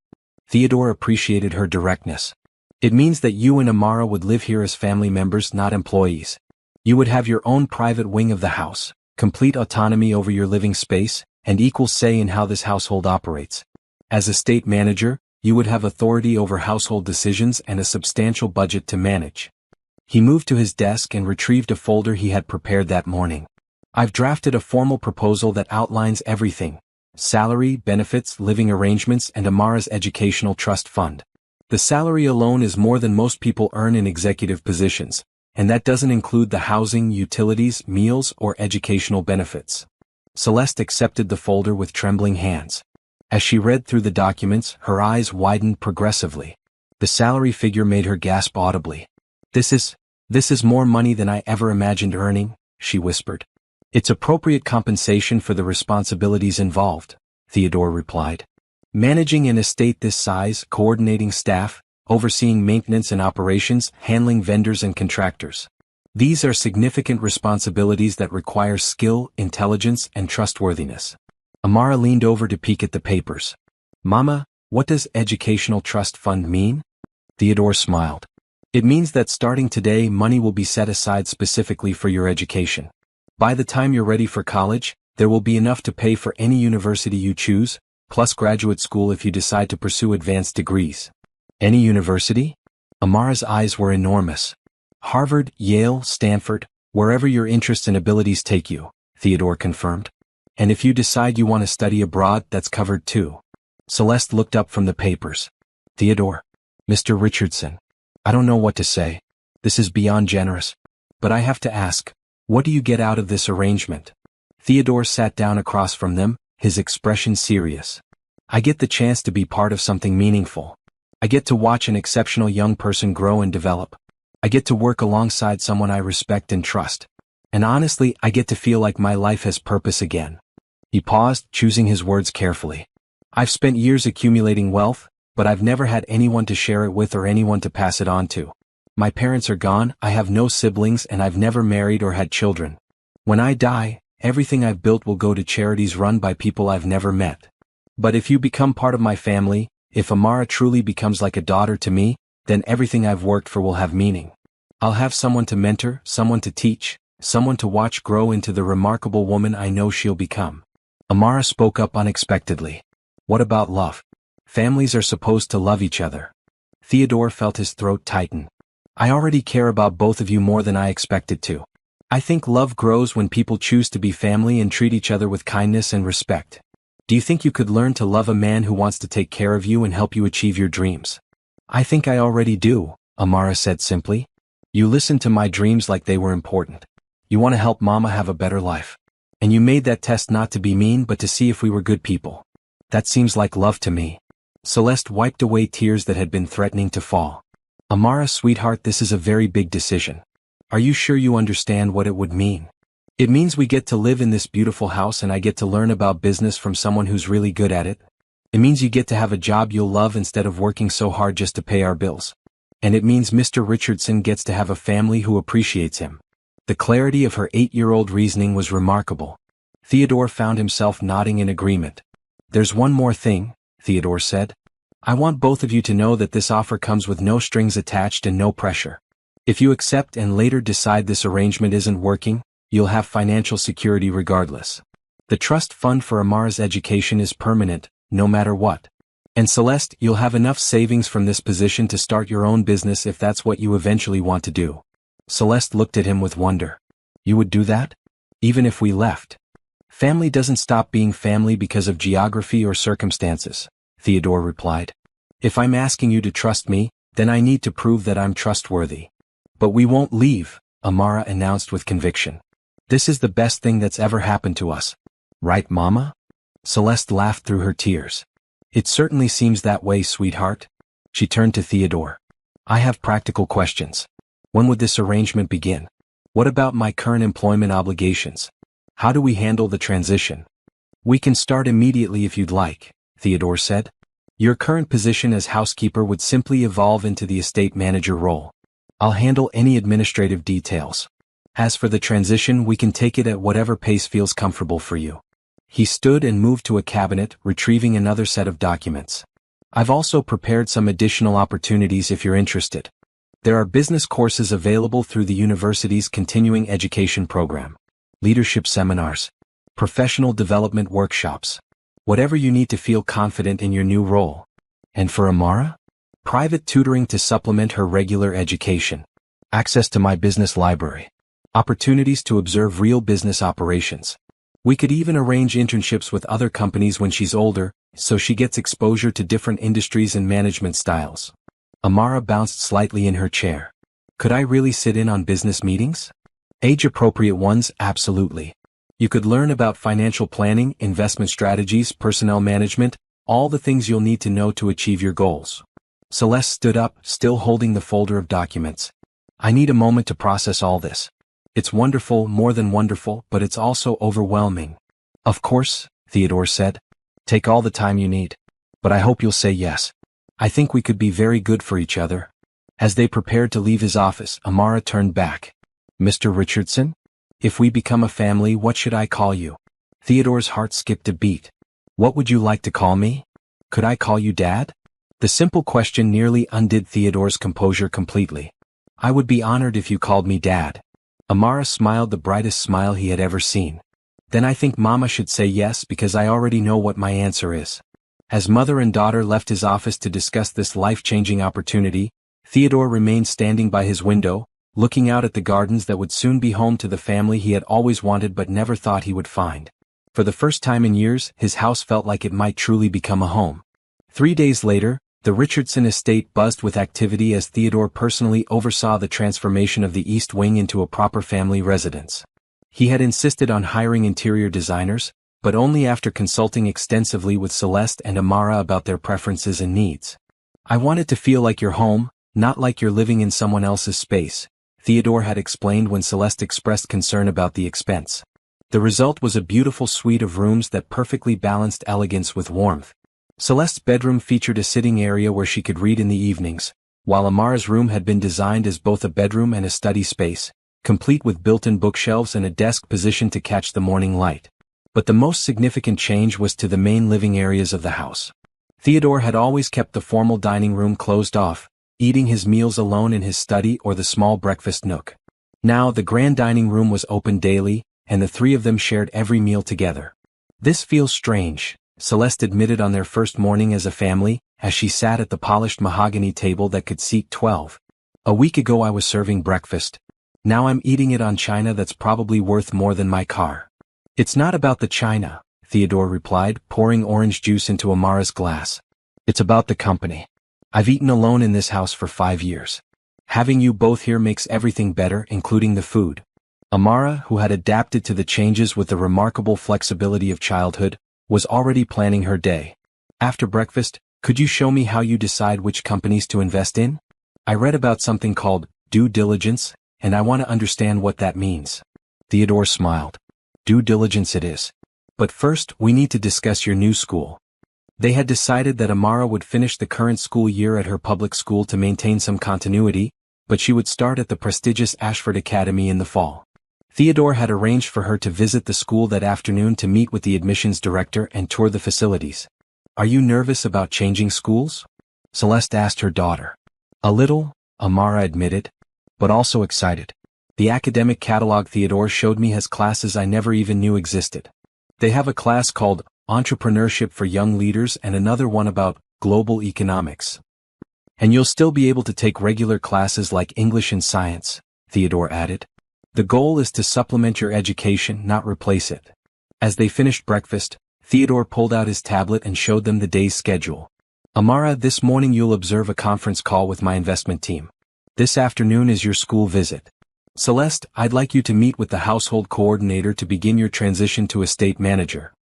Theodore appreciated her directness. "It means that you and Amara would live here as family members, not employees. You would have your own private wing of the house, complete autonomy over your living space, and equal say in how this household operates. As estate manager, you would have authority over household decisions and a substantial budget to manage." He moved to his desk and retrieved a folder he had prepared that morning. "I've drafted a formal proposal that outlines everything: salary, benefits, living arrangements, and Amara's educational trust fund. The salary alone is more than most people earn in executive positions, and that doesn't include the housing, utilities, meals, or educational benefits." Celeste accepted the folder with trembling hands. As she read through the documents, her eyes widened progressively. The salary figure made her gasp audibly. This is more money than I ever imagined earning," she whispered. "It's appropriate compensation for the responsibilities involved," Theodore replied. "Managing an estate this size, coordinating staff, overseeing maintenance and operations, handling vendors and contractors. These are significant responsibilities that require skill, intelligence, and trustworthiness." Amara leaned over to peek at the papers. "Mama, what does educational trust fund mean?" Theodore smiled. "It means that starting today, money will be set aside specifically for your education. By the time you're ready for college, there will be enough to pay for any university you choose, plus graduate school if you decide to pursue advanced degrees." "Any university?" Amara's eyes were enormous. "Harvard, Yale, Stanford, wherever your interests and abilities take you," Theodore confirmed. "And if you decide you want to study abroad, that's covered too." Celeste looked up from the papers. "Theodore, Mr. Richardson, I don't know what to say. This is beyond generous. But I have to ask, what do you get out of this arrangement?" Theodore sat down across from them, his expression serious. "I get the chance to be part of something meaningful. I get to watch an exceptional young person grow and develop. I get to work alongside someone I respect and trust. And honestly, I get to feel like my life has purpose again." He paused, choosing his words carefully. "I've spent years accumulating wealth, but I've never had anyone to share it with or anyone to pass it on to. My parents are gone, I have no siblings, and I've never married or had children. When I die, everything I've built will go to charities run by people I've never met. But if you become part of my family, if Amara truly becomes like a daughter to me, then everything I've worked for will have meaning. I'll have someone to mentor, someone to teach, someone to watch grow into the remarkable woman I know she'll become." Amara spoke up unexpectedly. "What about love? Families are supposed to love each other." Theodore felt his throat tighten. "I already care about both of you more than I expected to. I think love grows when people choose to be family and treat each other with kindness and respect. Do you think you could learn to love a man who wants to take care of you and help you achieve your dreams?" "I think I already do," Amara said simply. "You listened to my dreams like they were important. You want to help Mama have a better life. And you made that test not to be mean but to see if we were good people. That seems like love to me." Celeste wiped away tears that had been threatening to fall. "Amara, sweetheart, this is a very big decision. Are you sure you understand what it would mean? It means we get to live in this beautiful house and I get to learn about business from someone who's really good at it. It means you get to have a job you'll love instead of working so hard just to pay our bills. And it means Mr. Richardson gets to have a family who appreciates him." The clarity of her 8-year-old reasoning was remarkable. Theodore found himself nodding in agreement. "There's one more thing," Theodore said. "I want both of you to know that this offer comes with no strings attached and no pressure. If you accept and later decide this arrangement isn't working, you'll have financial security regardless. The trust fund for Amara's education is permanent, no matter what. And Celeste, you'll have enough savings from this position to start your own business if that's what you eventually want to do." Celeste looked at him with wonder. "You would do that? Even if we left?" "Family doesn't stop being family because of geography or circumstances," Theodore replied. "If I'm asking you to trust me, then I need to prove that I'm trustworthy." "But we won't leave," Amara announced with conviction. This is the best thing that's ever happened to us. Right, Mama? Celeste laughed through her tears. It certainly seems that way, sweetheart. She turned to Theodore. I have practical questions. When would this arrangement begin? What about my current employment obligations? How do we handle the transition? We can start immediately if you'd like, Theodore said. Your current position as housekeeper would simply evolve into the estate manager role. I'll handle any administrative details. As for the transition, we can take it at whatever pace feels comfortable for you. He stood and moved to a cabinet, retrieving another set of documents. I've also prepared some additional opportunities if you're interested. There are business courses available through the university's continuing education program, leadership seminars, professional development workshops, whatever you need to feel confident in your new role. And for Amara? Private tutoring to supplement her regular education, access to my business library, opportunities to observe real business operations. We could even arrange internships with other companies when she's older, so she gets exposure to different industries and management styles. Amara bounced slightly in her chair. Could I really sit in on business meetings? Age-appropriate ones, absolutely. You could learn about financial planning, investment strategies, personnel management, all the things you'll need to know to achieve your goals. Celeste stood up, still holding the folder of documents. I need a moment to process all this. It's wonderful, more than wonderful, but it's also overwhelming. Of course, Theodore said. Take all the time you need. But I hope you'll say yes. I think we could be very good for each other. As they prepared to leave his office, Amara turned back. Mr. Richardson? If we become a family, what should I call you? Theodore's heart skipped a beat. What would you like to call me? Could I call you Dad? The simple question nearly undid Theodore's composure completely. I would be honored if you called me Dad. Amara smiled the brightest smile he had ever seen. Then I think Mama should say yes because I already know what my answer is. As mother and daughter left his office to discuss this life-changing opportunity, Theodore remained standing by his window, looking out at the gardens that would soon be home to the family he had always wanted but never thought he would find. For the first time in years, his house felt like it might truly become a home. 3 days later, the Richardson estate buzzed with activity as Theodore personally oversaw the transformation of the East Wing into a proper family residence. He had insisted on hiring interior designers, but only after consulting extensively with Celeste and Amara about their preferences and needs. I want it to feel like your home, not like you're living in someone else's space, Theodore had explained when Celeste expressed concern about the expense. The result was a beautiful suite of rooms that perfectly balanced elegance with warmth. Celeste's bedroom featured a sitting area where she could read in the evenings, while Amara's room had been designed as both a bedroom and a study space, complete with built-in bookshelves and a desk positioned to catch the morning light. But the most significant change was to the main living areas of the house. Theodore had always kept the formal dining room closed off, eating his meals alone in his study or the small breakfast nook. Now the grand dining room was open daily, and the three of them shared every meal together. This feels strange, Celeste admitted on their first morning as a family, as she sat at the polished mahogany table that could seat 12. A week ago I was serving breakfast. Now I'm eating it on china that's probably worth more than my car. It's not about the china, Theodore replied, pouring orange juice into Amara's glass. It's about the company. I've eaten alone in this house for 5 years. Having you both here makes everything better, including the food. Amara, who had adapted to the changes with the remarkable flexibility of childhood, was already planning her day. After breakfast, could you show me how you decide which companies to invest in? I read about something called due diligence, and I want to understand what that means. Theodore smiled. Due diligence it is. But first, we need to discuss your new school. They had decided that Amara would finish the current school year at her public school to maintain some continuity, but she would start at the prestigious Ashford Academy in the fall. Theodore had arranged for her to visit the school that afternoon to meet with the admissions director and tour the facilities. Are you nervous about changing schools? Celeste asked her daughter. A little, Amara admitted, but also excited. The academic catalog Theodore showed me has classes I never even knew existed. They have a class called Entrepreneurship for Young Leaders and another one about global economics. And you'll still be able to take regular classes like English and science, Theodore added. The goal is to supplement your education, not replace it. As they finished breakfast, Theodore pulled out his tablet and showed them the day's schedule. Amara, this morning you'll observe a conference call with my investment team. This afternoon is your school visit. Celeste, I'd like you to meet with the household coordinator to begin your transition to estate manager.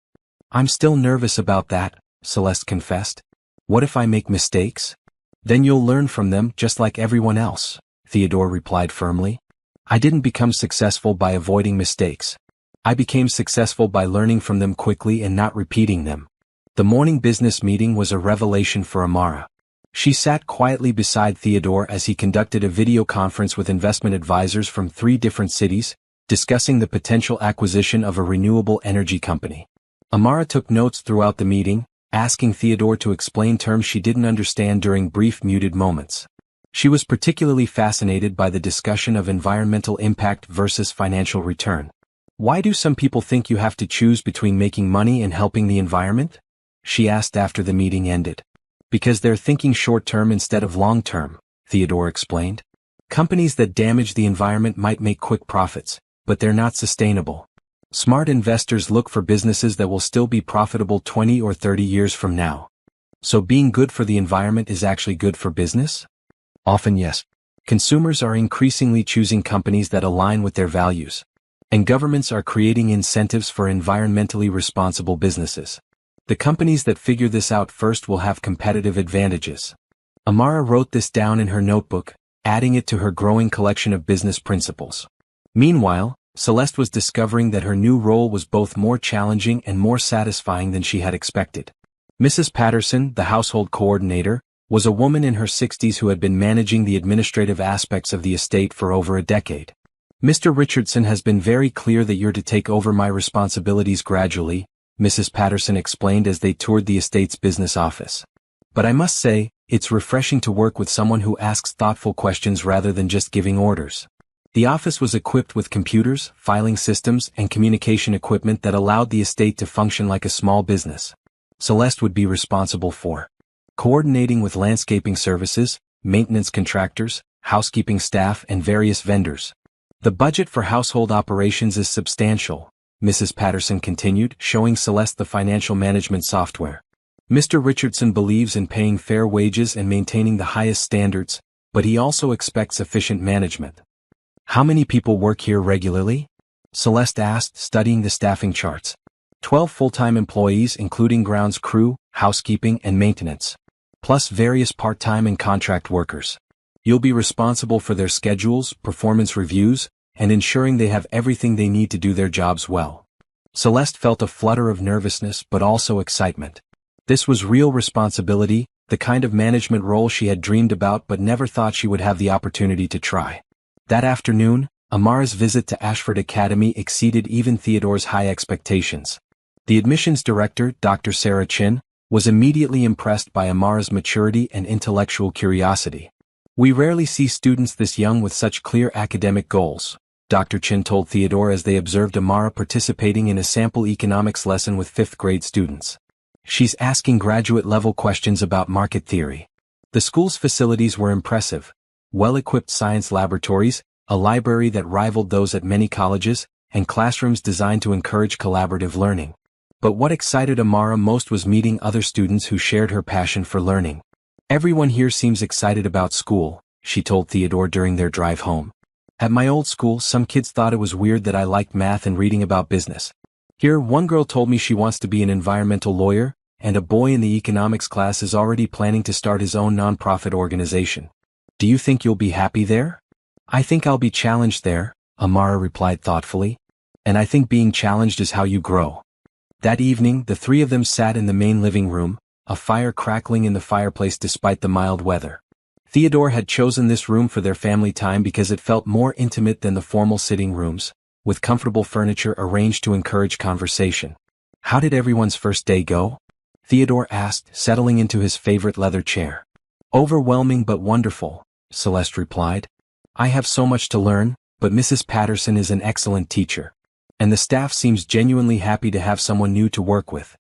I'm still nervous about that, Celeste confessed. What if I make mistakes? Then you'll learn from them just like everyone else, Theodore replied firmly. I didn't become successful by avoiding mistakes. I became successful by learning from them quickly and not repeating them. The morning business meeting was a revelation for Amara. She sat quietly beside Theodore as he conducted a video conference with investment advisors from 3 different cities, discussing the potential acquisition of a renewable energy company. Amara took notes throughout the meeting, asking Theodore to explain terms she didn't understand during brief muted moments. She was particularly fascinated by the discussion of environmental impact versus financial return. Why do some people think you have to choose between making money and helping the environment? She asked after the meeting ended. Because they're thinking short-term instead of long-term, Theodore explained. Companies that damage the environment might make quick profits, but they're not sustainable. Smart investors look for businesses that will still be profitable 20 or 30 years from now. So being good for the environment is actually good for business? Often yes. Consumers are increasingly choosing companies that align with their values. And governments are creating incentives for environmentally responsible businesses. The companies that figure this out first will have competitive advantages. Amara wrote this down in her notebook, adding it to her growing collection of business principles. Meanwhile, Celeste was discovering that her new role was both more challenging and more satisfying than she had expected. Mrs. Patterson, the household coordinator, was a woman in her 60s who had been managing the administrative aspects of the estate for over a decade. Mr. Richardson has been very clear that you're to take over my responsibilities gradually, Mrs. Patterson explained as they toured the estate's business office. But I must say, it's refreshing to work with someone who asks thoughtful questions rather than just giving orders. The office was equipped with computers, filing systems, and communication equipment that allowed the estate to function like a small business. Celeste would be responsible for coordinating with landscaping services, maintenance contractors, housekeeping staff, and various vendors. The budget for household operations is substantial, Mrs. Patterson continued, showing Celeste the financial management software. Mr. Richardson believes in paying fair wages and maintaining the highest standards, but he also expects efficient management. How many people work here regularly? Celeste asked, studying the staffing charts. 12 full-time employees including grounds crew, housekeeping, and maintenance, plus various part-time and contract workers. You'll be responsible for their schedules, performance reviews, and ensuring they have everything they need to do their jobs well. Celeste felt a flutter of nervousness but also excitement. This was real responsibility, the kind of management role she had dreamed about but never thought she would have the opportunity to try. That afternoon, Amara's visit to Ashford Academy exceeded even Theodore's high expectations. The admissions director, Dr. Sarah Chin, was immediately impressed by Amara's maturity and intellectual curiosity. We rarely see students this young with such clear academic goals, Dr. Chin told Theodore as they observed Amara participating in a sample economics lesson with 5th grade students. She's asking graduate-level questions about market theory. The school's facilities were impressive. Well-equipped science laboratories, a library that rivaled those at many colleges, and classrooms designed to encourage collaborative learning. But what excited Amara most was meeting other students who shared her passion for learning. Everyone here seems excited about school, she told Theodore during their drive home. At my old school, some kids thought it was weird that I liked math and reading about business. Here, one girl told me she wants to be an environmental lawyer, and a boy in the economics class is already planning to start his own nonprofit organization. Do you think you'll be happy there? I think I'll be challenged there, Amara replied thoughtfully. And I think being challenged is how you grow. That evening, the 3 of them sat in the main living room, a fire crackling in the fireplace despite the mild weather. Theodore had chosen this room for their family time because it felt more intimate than the formal sitting rooms, with comfortable furniture arranged to encourage conversation. How did everyone's first day go? Theodore asked, settling into his favorite leather chair. Overwhelming but wonderful, Celeste replied. I have so much to learn, but Mrs. Patterson is an excellent teacher. And the staff seems genuinely happy to have someone new to work with.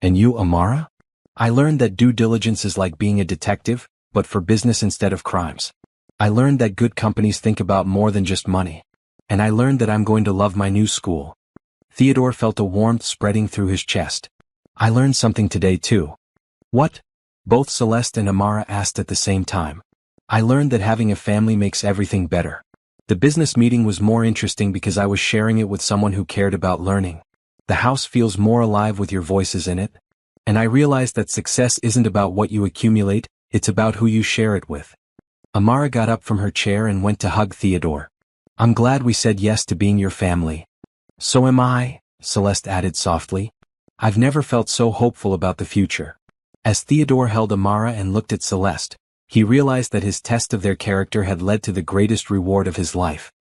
And you, Amara? I learned that due diligence is like being a detective, but for business instead of crimes. I learned that good companies think about more than just money. And I learned that I'm going to love my new school. Theodore felt a warmth spreading through his chest. I learned something today too. What? Both Celeste and Amara asked at the same time. I learned that having a family makes everything better. The business meeting was more interesting because I was sharing it with someone who cared about learning. The house feels more alive with your voices in it. And I realized that success isn't about what you accumulate, it's about who you share it with. Amara got up from her chair and went to hug Theodore. I'm glad we said yes to being your family. So am I, Celeste added softly. I've never felt so hopeful about the future. As Theodore held Amara and looked at Celeste, he realized that his test of their character had led to the greatest reward of his life.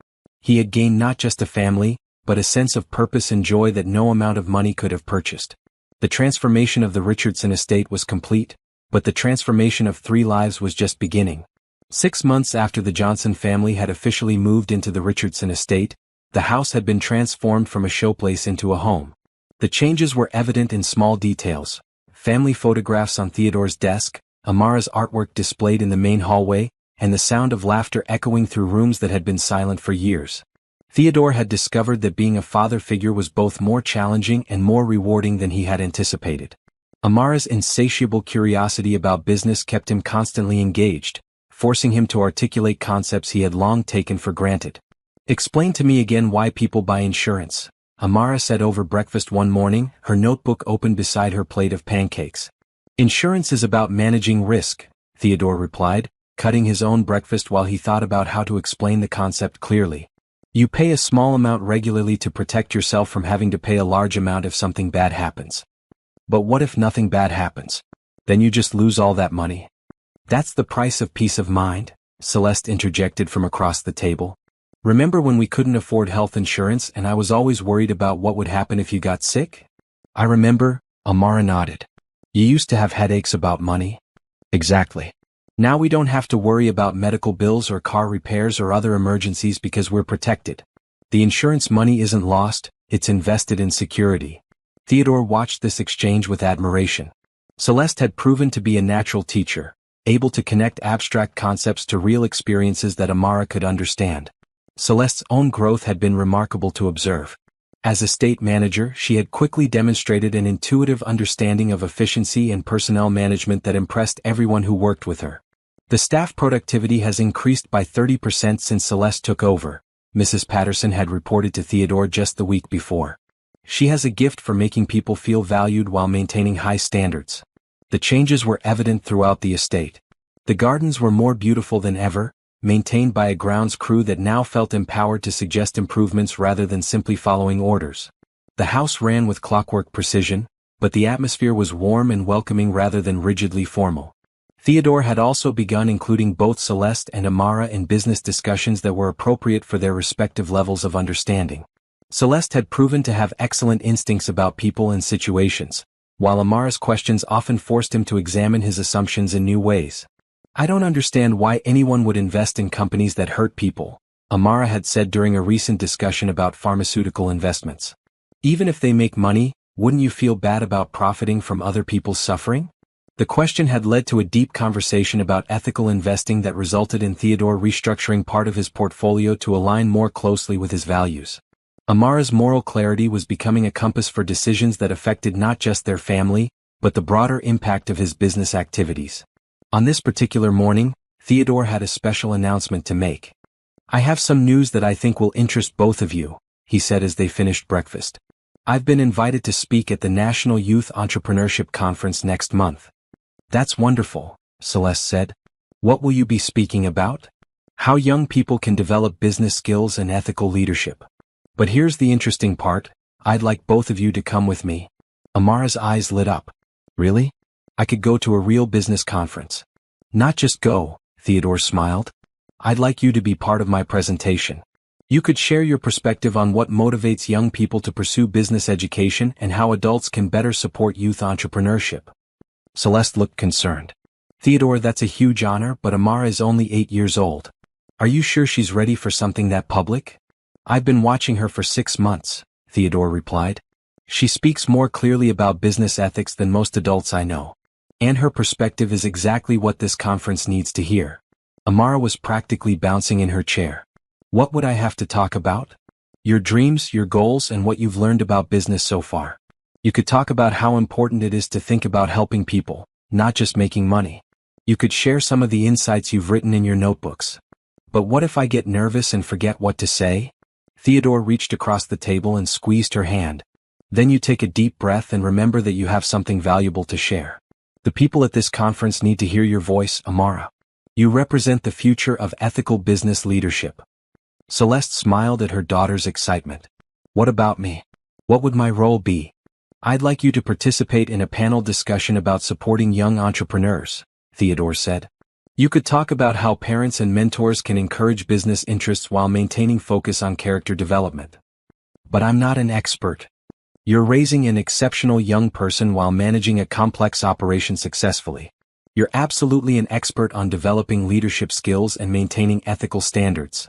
He had gained not just a family, but a sense of purpose and joy that no amount of money could have purchased. The transformation of the Richardson estate was complete, but the transformation of 3 lives was just beginning. 6 months after the Johnson family had officially moved into the Richardson estate, the house had been transformed from a showplace into a home. The changes were evident in small details: family photographs on Theodore's desk, Amara's artwork displayed in the main hallway, and the sound of laughter echoing through rooms that had been silent for years. Theodore had discovered that being a father figure was both more challenging and more rewarding than he had anticipated. Amara's insatiable curiosity about business kept him constantly engaged, forcing him to articulate concepts he had long taken for granted. Explain to me again why people buy insurance, Amara said over breakfast one morning, her notebook open beside her plate of pancakes. Insurance is about managing risk, Theodore replied, cutting his own breakfast while he thought about how to explain the concept clearly. You pay a small amount regularly to protect yourself from having to pay a large amount if something bad happens. But what if nothing bad happens? Then you just lose all that money. That's the price of peace of mind, Celeste interjected from across the table. Remember when we couldn't afford health insurance and I was always worried about what would happen if you got sick? I remember, Amara nodded. You used to have headaches about money? Exactly. Now we don't have to worry about medical bills or car repairs or other emergencies because we're protected. The insurance money isn't lost, it's invested in security. Theodore watched this exchange with admiration. Celeste had proven to be a natural teacher, able to connect abstract concepts to real experiences that Amara could understand. Celeste's own growth had been remarkable to observe. As estate manager, she had quickly demonstrated an intuitive understanding of efficiency and personnel management that impressed everyone who worked with her. The staff productivity has increased by 30% since Celeste took over, Mrs. Patterson had reported to Theodore just the week before. She has a gift for making people feel valued while maintaining high standards. The changes were evident throughout the estate. The gardens were more beautiful than ever, maintained by a grounds crew that now felt empowered to suggest improvements rather than simply following orders. The house ran with clockwork precision, but the atmosphere was warm and welcoming rather than rigidly formal. Theodore had also begun including both Celeste and Amara in business discussions that were appropriate for their respective levels of understanding. Celeste had proven to have excellent instincts about people and situations, while Amara's questions often forced him to examine his assumptions in new ways. I don't understand why anyone would invest in companies that hurt people, Amara had said during a recent discussion about pharmaceutical investments. Even if they make money, wouldn't you feel bad about profiting from other people's suffering? The question had led to a deep conversation about ethical investing that resulted in Theodore restructuring part of his portfolio to align more closely with his values. Amara's moral clarity was becoming a compass for decisions that affected not just their family, but the broader impact of his business activities. On this particular morning, Theodore had a special announcement to make. I have some news that I think will interest both of you, he said as they finished breakfast. I've been invited to speak at the National Youth Entrepreneurship Conference next month. That's wonderful, Celeste said. What will you be speaking about? How young people can develop business skills and ethical leadership. But here's the interesting part, I'd like both of you to come with me. Amara's eyes lit up. Really? I could go to a real business conference. Not just go, Theodore smiled. I'd like you to be part of my presentation. You could share your perspective on what motivates young people to pursue business education and how adults can better support youth entrepreneurship. Celeste looked concerned. Theodore, that's a huge honor, but Amara is only 8 years old. Are you sure she's ready for something that public? I've been watching her for 6 months, Theodore replied. She speaks more clearly about business ethics than most adults I know. And her perspective is exactly what this conference needs to hear. Amara was practically bouncing in her chair. What would I have to talk about? Your dreams, your goals, and what you've learned about business so far. You could talk about how important it is to think about helping people, not just making money. You could share some of the insights you've written in your notebooks. But what if I get nervous and forget what to say? Theodore reached across the table and squeezed her hand. Then you take a deep breath and remember that you have something valuable to share. The people at this conference need to hear your voice, Amara. You represent the future of ethical business leadership. Celeste smiled at her daughter's excitement. What about me? What would my role be? I'd like you to participate in a panel discussion about supporting young entrepreneurs, Theodore said. You could talk about how parents and mentors can encourage business interests while maintaining focus on character development. But I'm not an expert. You're raising an exceptional young person while managing a complex operation successfully. You're absolutely an expert on developing leadership skills and maintaining ethical standards.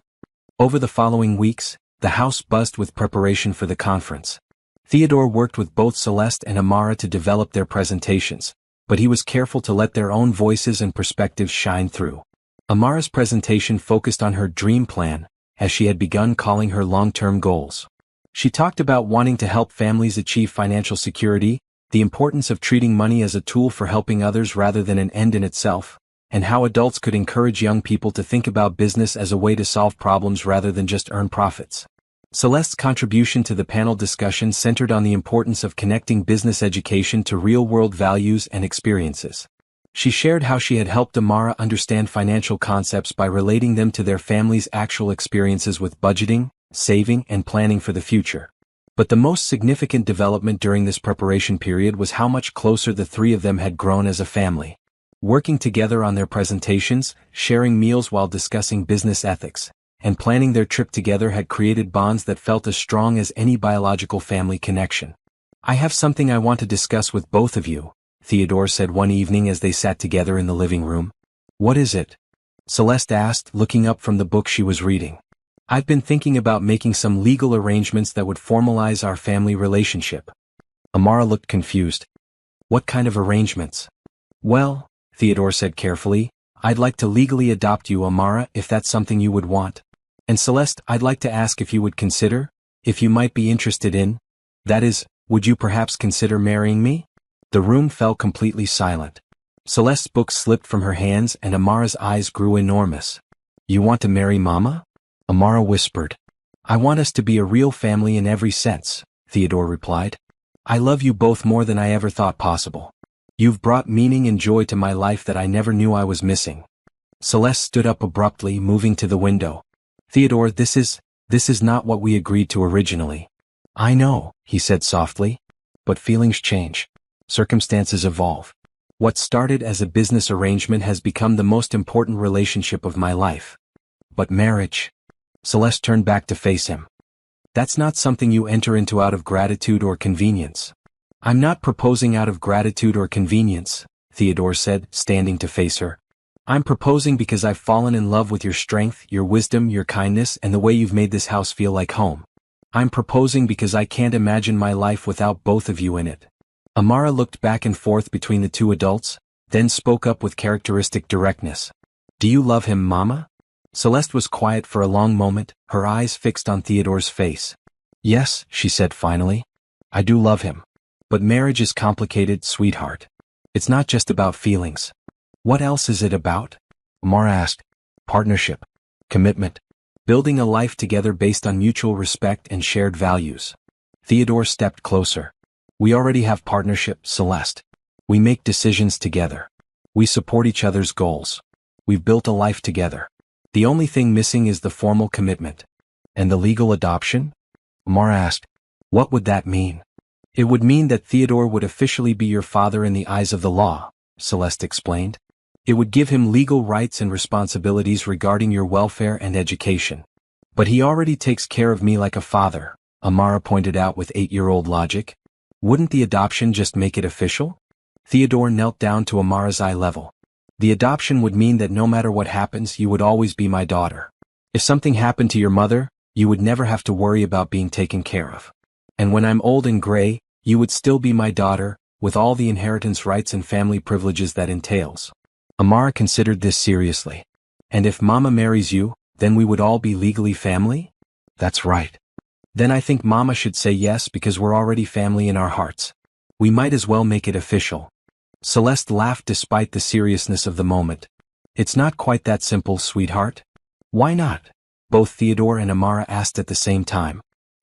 Over the following weeks, the house buzzed with preparation for the conference. Theodore worked with both Celeste and Amara to develop their presentations, but he was careful to let their own voices and perspectives shine through. Amara's presentation focused on her dream plan, as she had begun calling her long-term goals. She talked about wanting to help families achieve financial security, the importance of treating money as a tool for helping others rather than an end in itself, and how adults could encourage young people to think about business as a way to solve problems rather than just earn profits. Celeste's contribution to the panel discussion centered on the importance of connecting business education to real-world values and experiences. She shared how she had helped Amara understand financial concepts by relating them to their family's actual experiences with budgeting, saving, and planning for the future. But the most significant development during this preparation period was how much closer the three of them had grown as a family. Working together on their presentations, sharing meals while discussing business ethics, and planning their trip together had created bonds that felt as strong as any biological family connection. I have something I want to discuss with both of you, Theodore said one evening as they sat together in the living room. What is it? Celeste asked, looking up from the book she was reading. I've been thinking about making some legal arrangements that would formalize our family relationship. Amara looked confused. What kind of arrangements? Well, Theodore said carefully, I'd like to legally adopt you, Amara, if that's something you would want. And Celeste, I'd like to ask if you would consider, if you might be interested in, that is, would you perhaps consider marrying me? The room fell completely silent. Celeste's book slipped from her hands and Amara's eyes grew enormous. You want to marry Mama? Amara whispered. I want us to be a real family in every sense, Theodore replied. I love you both more than I ever thought possible. You've brought meaning and joy to my life that I never knew I was missing. Celeste stood up abruptly, moving to the window. Theodore, this is not what we agreed to originally. I know, he said softly. But feelings change. Circumstances evolve. What started as a business arrangement has become the most important relationship of my life. But marriage? Celeste turned back to face him. That's not something you enter into out of gratitude or convenience. I'm not proposing out of gratitude or convenience, Theodore said, standing to face her. I'm proposing because I've fallen in love with your strength, your wisdom, your kindness, and the way you've made this house feel like home. I'm proposing because I can't imagine my life without both of you in it. Amara looked back and forth between the two adults, then spoke up with characteristic directness. Do you love him, Mama? Celeste was quiet for a long moment, her eyes fixed on Theodore's face. Yes, she said finally. I do love him. But marriage is complicated, sweetheart. It's not just about feelings. What else is it about? Amara asked. Partnership. Commitment. Building a life together based on mutual respect and shared values. Theodore stepped closer. We already have partnership, Celeste. We make decisions together. We support each other's goals. We've built a life together. The only thing missing is the formal commitment. And the legal adoption? Amara asked. What would that mean? It would mean that Theodore would officially be your father in the eyes of the law, Celeste explained. It would give him legal rights and responsibilities regarding your welfare and education. But he already takes care of me like a father, Amara pointed out with 8-year-old logic. Wouldn't the adoption just make it official? Theodore knelt down to Amara's eye level. The adoption would mean that no matter what happens, you would always be my daughter. If something happened to your mother, you would never have to worry about being taken care of. And when I'm old and gray, you would still be my daughter, with all the inheritance rights and family privileges that entails. Amara considered this seriously. And if Mama marries you, then we would all be legally family? That's right. Then I think Mama should say yes because we're already family in our hearts. We might as well make it official. Celeste laughed despite the seriousness of the moment. It's not quite that simple, sweetheart. Why not? Both Theodore and Amara asked at the same time.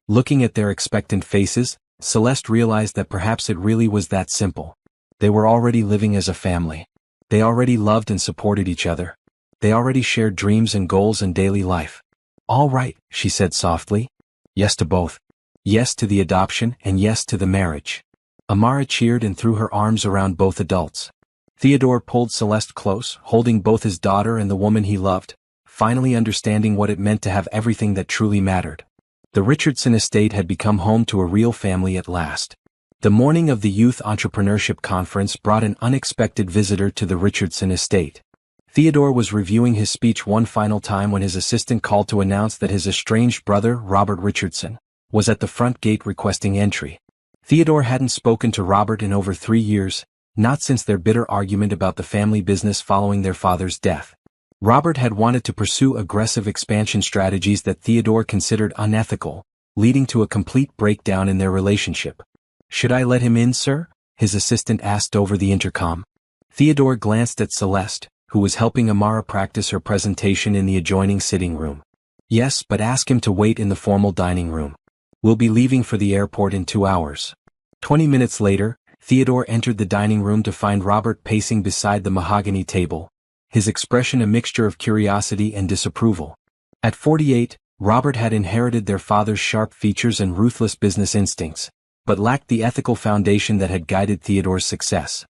Looking at their expectant faces, Celeste realized that perhaps it really was that simple. They were already living as a family. They already loved and supported each other. They already shared dreams and goals in daily life. All right, she said softly. Yes to both. Yes to the adoption and yes to the marriage. Amara cheered and threw her arms around both adults. Theodore pulled Celeste close, holding both his daughter and the woman he loved, finally understanding what it meant to have everything that truly mattered. The Richardson estate had become home to a real family at last. The morning of the Youth Entrepreneurship Conference brought an unexpected visitor to the Richardson estate. Theodore was reviewing his speech one final time when his assistant called to announce that his estranged brother, Robert Richardson, was at the front gate requesting entry. Theodore hadn't spoken to Robert in over 3 years, not since their bitter argument about the family business following their father's death. Robert had wanted to pursue aggressive expansion strategies that Theodore considered unethical, leading to a complete breakdown in their relationship. "Should I let him in, sir?" his assistant asked over the intercom. Theodore glanced at Celeste, who was helping Amara practice her presentation in the adjoining sitting room. "Yes, but ask him to wait in the formal dining room. We'll be leaving for the airport in 2 hours." 20 minutes later, Theodore entered the dining room to find Robert pacing beside the mahogany table, his expression a mixture of curiosity and disapproval. At 48, Robert had inherited their father's sharp features and ruthless business instincts, but lacked the ethical foundation that had guided Theodore's success.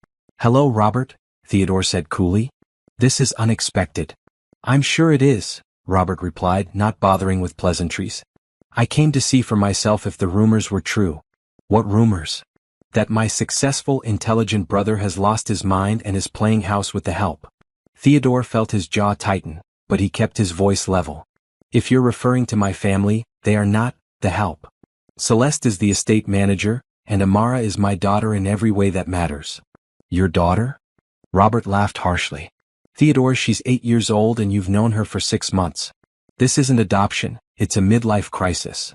"Hello, Robert," Theodore said coolly. "This is unexpected." "I'm sure it is," Robert replied, not bothering with pleasantries. "I came to see for myself if the rumors were true." "What rumors?" "That my successful, intelligent brother has lost his mind and is playing house with the help." Theodore felt his jaw tighten, but he kept his voice level. "If you're referring to my family, they are not the help. Celeste is the estate manager, and Amara is my daughter in every way that matters." "Your daughter?" Robert laughed harshly. "Theodore, she's 8 years old and you've known her for 6 months. This isn't adoption, it's a midlife crisis.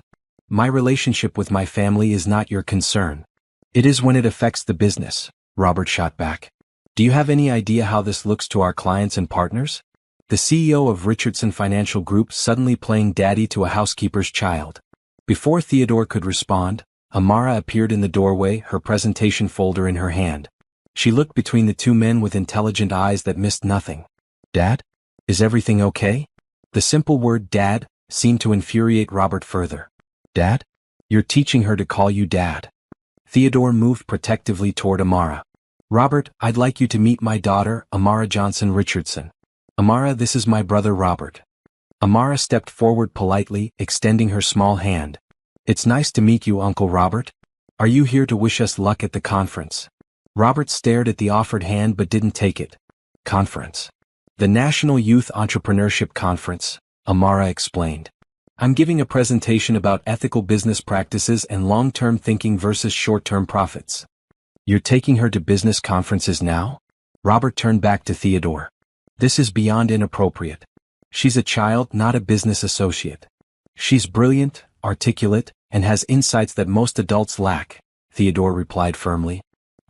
My relationship with my family is not your concern." "It is when it affects the business," Robert shot back. "Do you have any idea how this looks to our clients and partners?" The CEO of Richardson Financial Group suddenly playing daddy to a housekeeper's child. Before Theodore could respond, Amara appeared in the doorway, her presentation folder in her hand. She looked between the two men with intelligent eyes that missed nothing. "Dad? Is everything okay?" The simple word "Dad" seemed to infuriate Robert further. "Dad? You're teaching her to call you Dad." Theodore moved protectively toward Amara. "Robert, I'd like you to meet my daughter, Amara Johnson Richardson. Amara, this is my brother Robert." Amara stepped forward politely, extending her small hand. "It's nice to meet you, Uncle Robert. Are you here to wish us luck at the conference?" Robert stared at the offered hand but didn't take it. "Conference? The National Youth Entrepreneurship Conference," Amara explained. "I'm giving a presentation about ethical business practices and long-term thinking versus short-term profits." "You're taking her to business conferences now?" Robert turned back to Theodore. "This is beyond inappropriate. She's a child, not a business associate. She's brilliant, articulate, and has insights that most adults lack," Theodore replied firmly.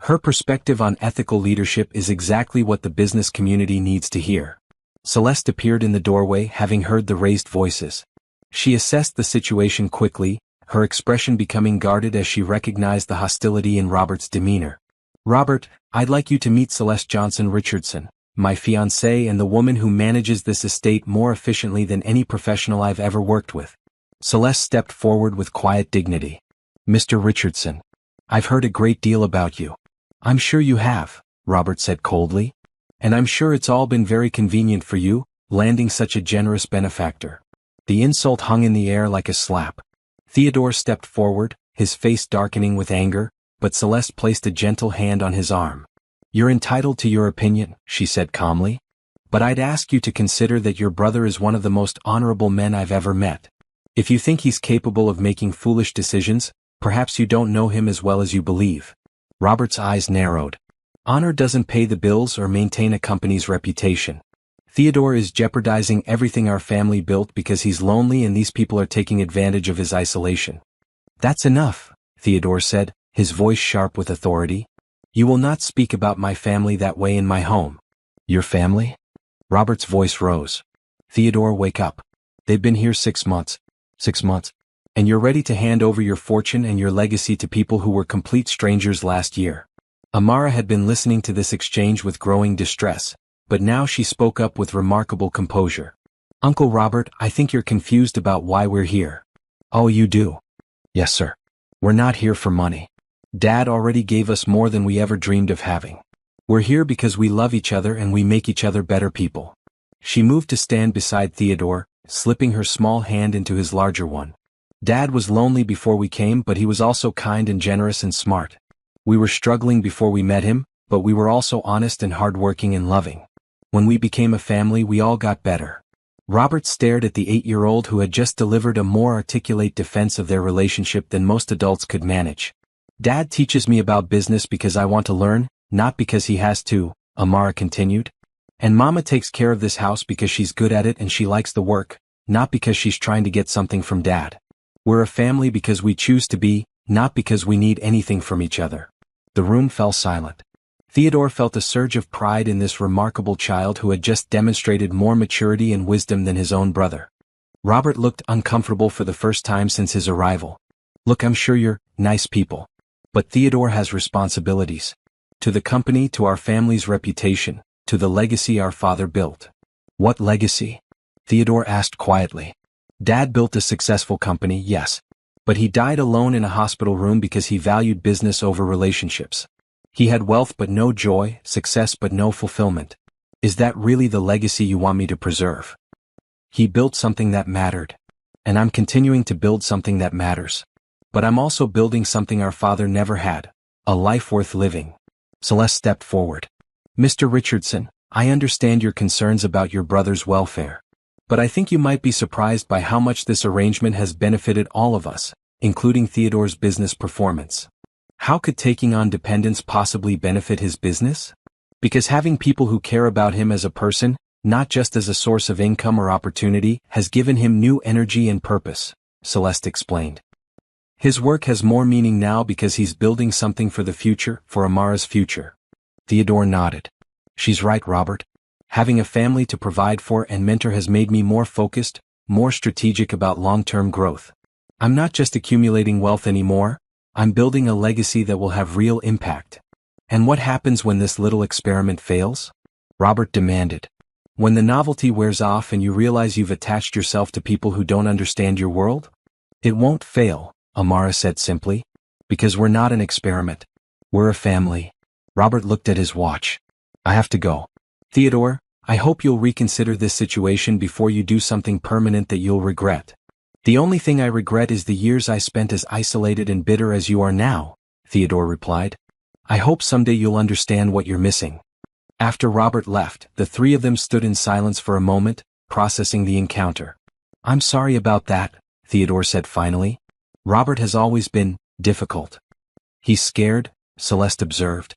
"Her perspective on ethical leadership is exactly what the business community needs to hear." Celeste appeared in the doorway, having heard the raised voices. She assessed the situation quickly, her expression becoming guarded as she recognized the hostility in Robert's demeanor. "Robert, I'd like you to meet Celeste Johnson Richardson, my fiancée and the woman who manages this estate more efficiently than any professional I've ever worked with." Celeste stepped forward with quiet dignity. "Mr. Richardson, I've heard a great deal about you." "I'm sure you have," Robert said coldly. "And I'm sure it's all been very convenient for you, landing such a generous benefactor." The insult hung in the air like a slap. Theodore stepped forward, his face darkening with anger, but Celeste placed a gentle hand on his arm. "You're entitled to your opinion," she said calmly. "But I'd ask you to consider that your brother is one of the most honorable men I've ever met. If you think he's capable of making foolish decisions, perhaps you don't know him as well as you believe." Robert's eyes narrowed. "Honor doesn't pay the bills or maintain a company's reputation. Theodore is jeopardizing everything our family built because he's lonely and these people are taking advantage of his isolation." "That's enough," Theodore said, his voice sharp with authority. "You will not speak about my family that way in my home." "Your family?" Robert's voice rose. Theodore, wake up. They've been here 6 months. 6 months. And you're ready to hand over your fortune and your legacy to people who were complete strangers last year. Amara had been listening to this exchange with growing distress, but now she spoke up with remarkable composure. Uncle Robert, I think you're confused about why we're here. Oh, you do? Yes, sir. We're not here for money. Dad already gave us more than we ever dreamed of having. We're here because we love each other and we make each other better people. She moved to stand beside Theodore, slipping her small hand into his larger one. Dad was lonely before we came, but he was also kind and generous and smart. We were struggling before we met him, but we were also honest and hardworking and loving. When we became a family, we all got better. Robert stared at the 8-year-old who had just delivered a more articulate defense of their relationship than most adults could manage. Dad teaches me about business because I want to learn, not because he has to, Amara continued. And Mama takes care of this house because she's good at it and she likes the work, not because she's trying to get something from Dad. We're a family because we choose to be, not because we need anything from each other. The room fell silent. Theodore felt a surge of pride in this remarkable child who had just demonstrated more maturity and wisdom than his own brother. Robert looked uncomfortable for the first time since his arrival. Look, I'm sure you're nice people. But Theodore has responsibilities. To the company, to our family's reputation, to the legacy our father built. What legacy? Theodore asked quietly. Dad built a successful company, yes. But he died alone in a hospital room because he valued business over relationships. He had wealth but no joy, success but no fulfillment. Is that really the legacy you want me to preserve? He built something that mattered. And I'm continuing to build something that matters. But I'm also building something our father never had. A life worth living. Celeste stepped forward. Mr. Richardson, I understand your concerns about your brother's welfare. But I think you might be surprised by how much this arrangement has benefited all of us, including Theodore's business performance. How could taking on dependents possibly benefit his business? Because having people who care about him as a person, not just as a source of income or opportunity, has given him new energy and purpose, Celeste explained. His work has more meaning now because he's building something for the future, for Amara's future. Theodore nodded. She's right, Robert. Having a family to provide for and mentor has made me more focused, more strategic about long-term growth. I'm not just accumulating wealth anymore, I'm building a legacy that will have real impact. And what happens when this little experiment fails? Robert demanded. When the novelty wears off and you realize you've attached yourself to people who don't understand your world? It won't fail, Amara said simply. Because we're not an experiment. We're a family. Robert looked at his watch. I have to go. Theodore, I hope you'll reconsider this situation before you do something permanent that you'll regret. The only thing I regret is the years I spent as isolated and bitter as you are now, Theodore replied. I hope someday you'll understand what you're missing. After Robert left, the three of them stood in silence for a moment, processing the encounter. I'm sorry about that, Theodore said finally. Robert has always been difficult. He's scared, Celeste observed.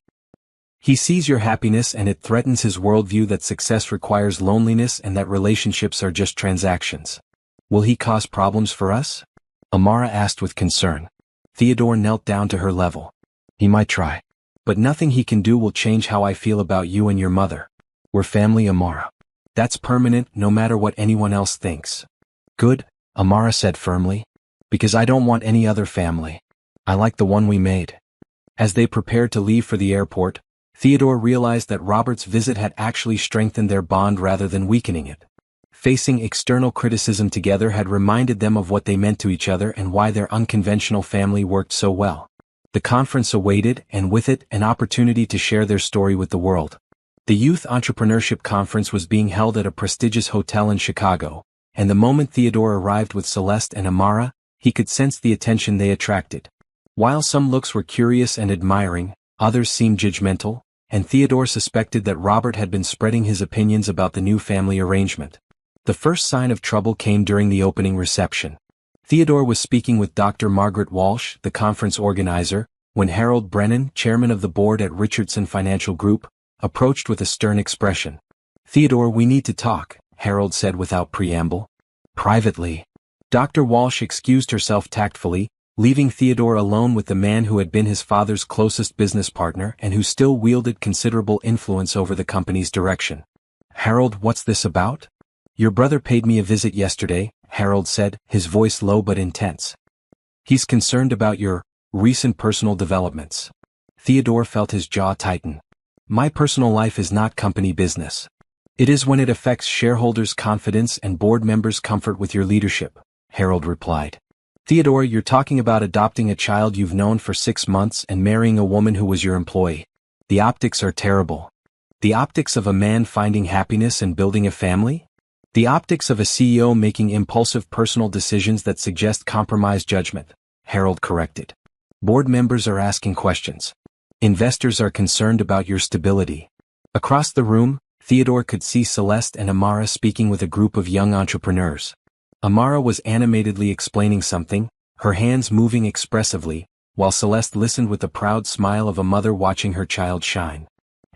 He sees your happiness and it threatens his worldview that success requires loneliness and that relationships are just transactions. Will he cause problems for us? Amara asked with concern. Theodore knelt down to her level. He might try. But nothing he can do will change how I feel about you and your mother. We're family, Amara. That's permanent no matter what anyone else thinks. Good, Amara said firmly. Because I don't want any other family. I like the one we made. As they prepared to leave for the airport, Theodore realized that Robert's visit had actually strengthened their bond rather than weakening it. Facing external criticism together had reminded them of what they meant to each other and why their unconventional family worked so well. The conference awaited, and with it, an opportunity to share their story with the world. The Youth Entrepreneurship Conference was being held at a prestigious hotel in Chicago, and the moment Theodore arrived with Celeste and Amara, he could sense the attention they attracted. While some looks were curious and admiring, others seemed judgmental, and Theodore suspected that Robert had been spreading his opinions about the new family arrangement. The first sign of trouble came during the opening reception. Theodore was speaking with Dr. Margaret Walsh, the conference organizer, when Harold Brennan, chairman of the board at Richardson Financial Group, approached with a stern expression. Theodore, we need to talk, Harold said without preamble. Privately. Dr. Walsh excused herself tactfully, leaving Theodore alone with the man who had been his father's closest business partner and who still wielded considerable influence over the company's direction. Harold, what's this about? Your brother paid me a visit yesterday, Harold said, his voice low but intense. He's concerned about your recent personal developments. Theodore felt his jaw tighten. My personal life is not company business. It is when it affects shareholders' confidence and board members' comfort with your leadership, Harold replied. Theodore, you're talking about adopting a child you've known for 6 months and marrying a woman who was your employee. The optics are terrible. The optics of a man finding happiness and building a family? The optics of a CEO making impulsive personal decisions that suggest compromised judgment, Harold corrected. Board members are asking questions. Investors are concerned about your stability. Across the room, Theodore could see Celeste and Amara speaking with a group of young entrepreneurs. Amara was animatedly explaining something, her hands moving expressively, while Celeste listened with the proud smile of a mother watching her child shine.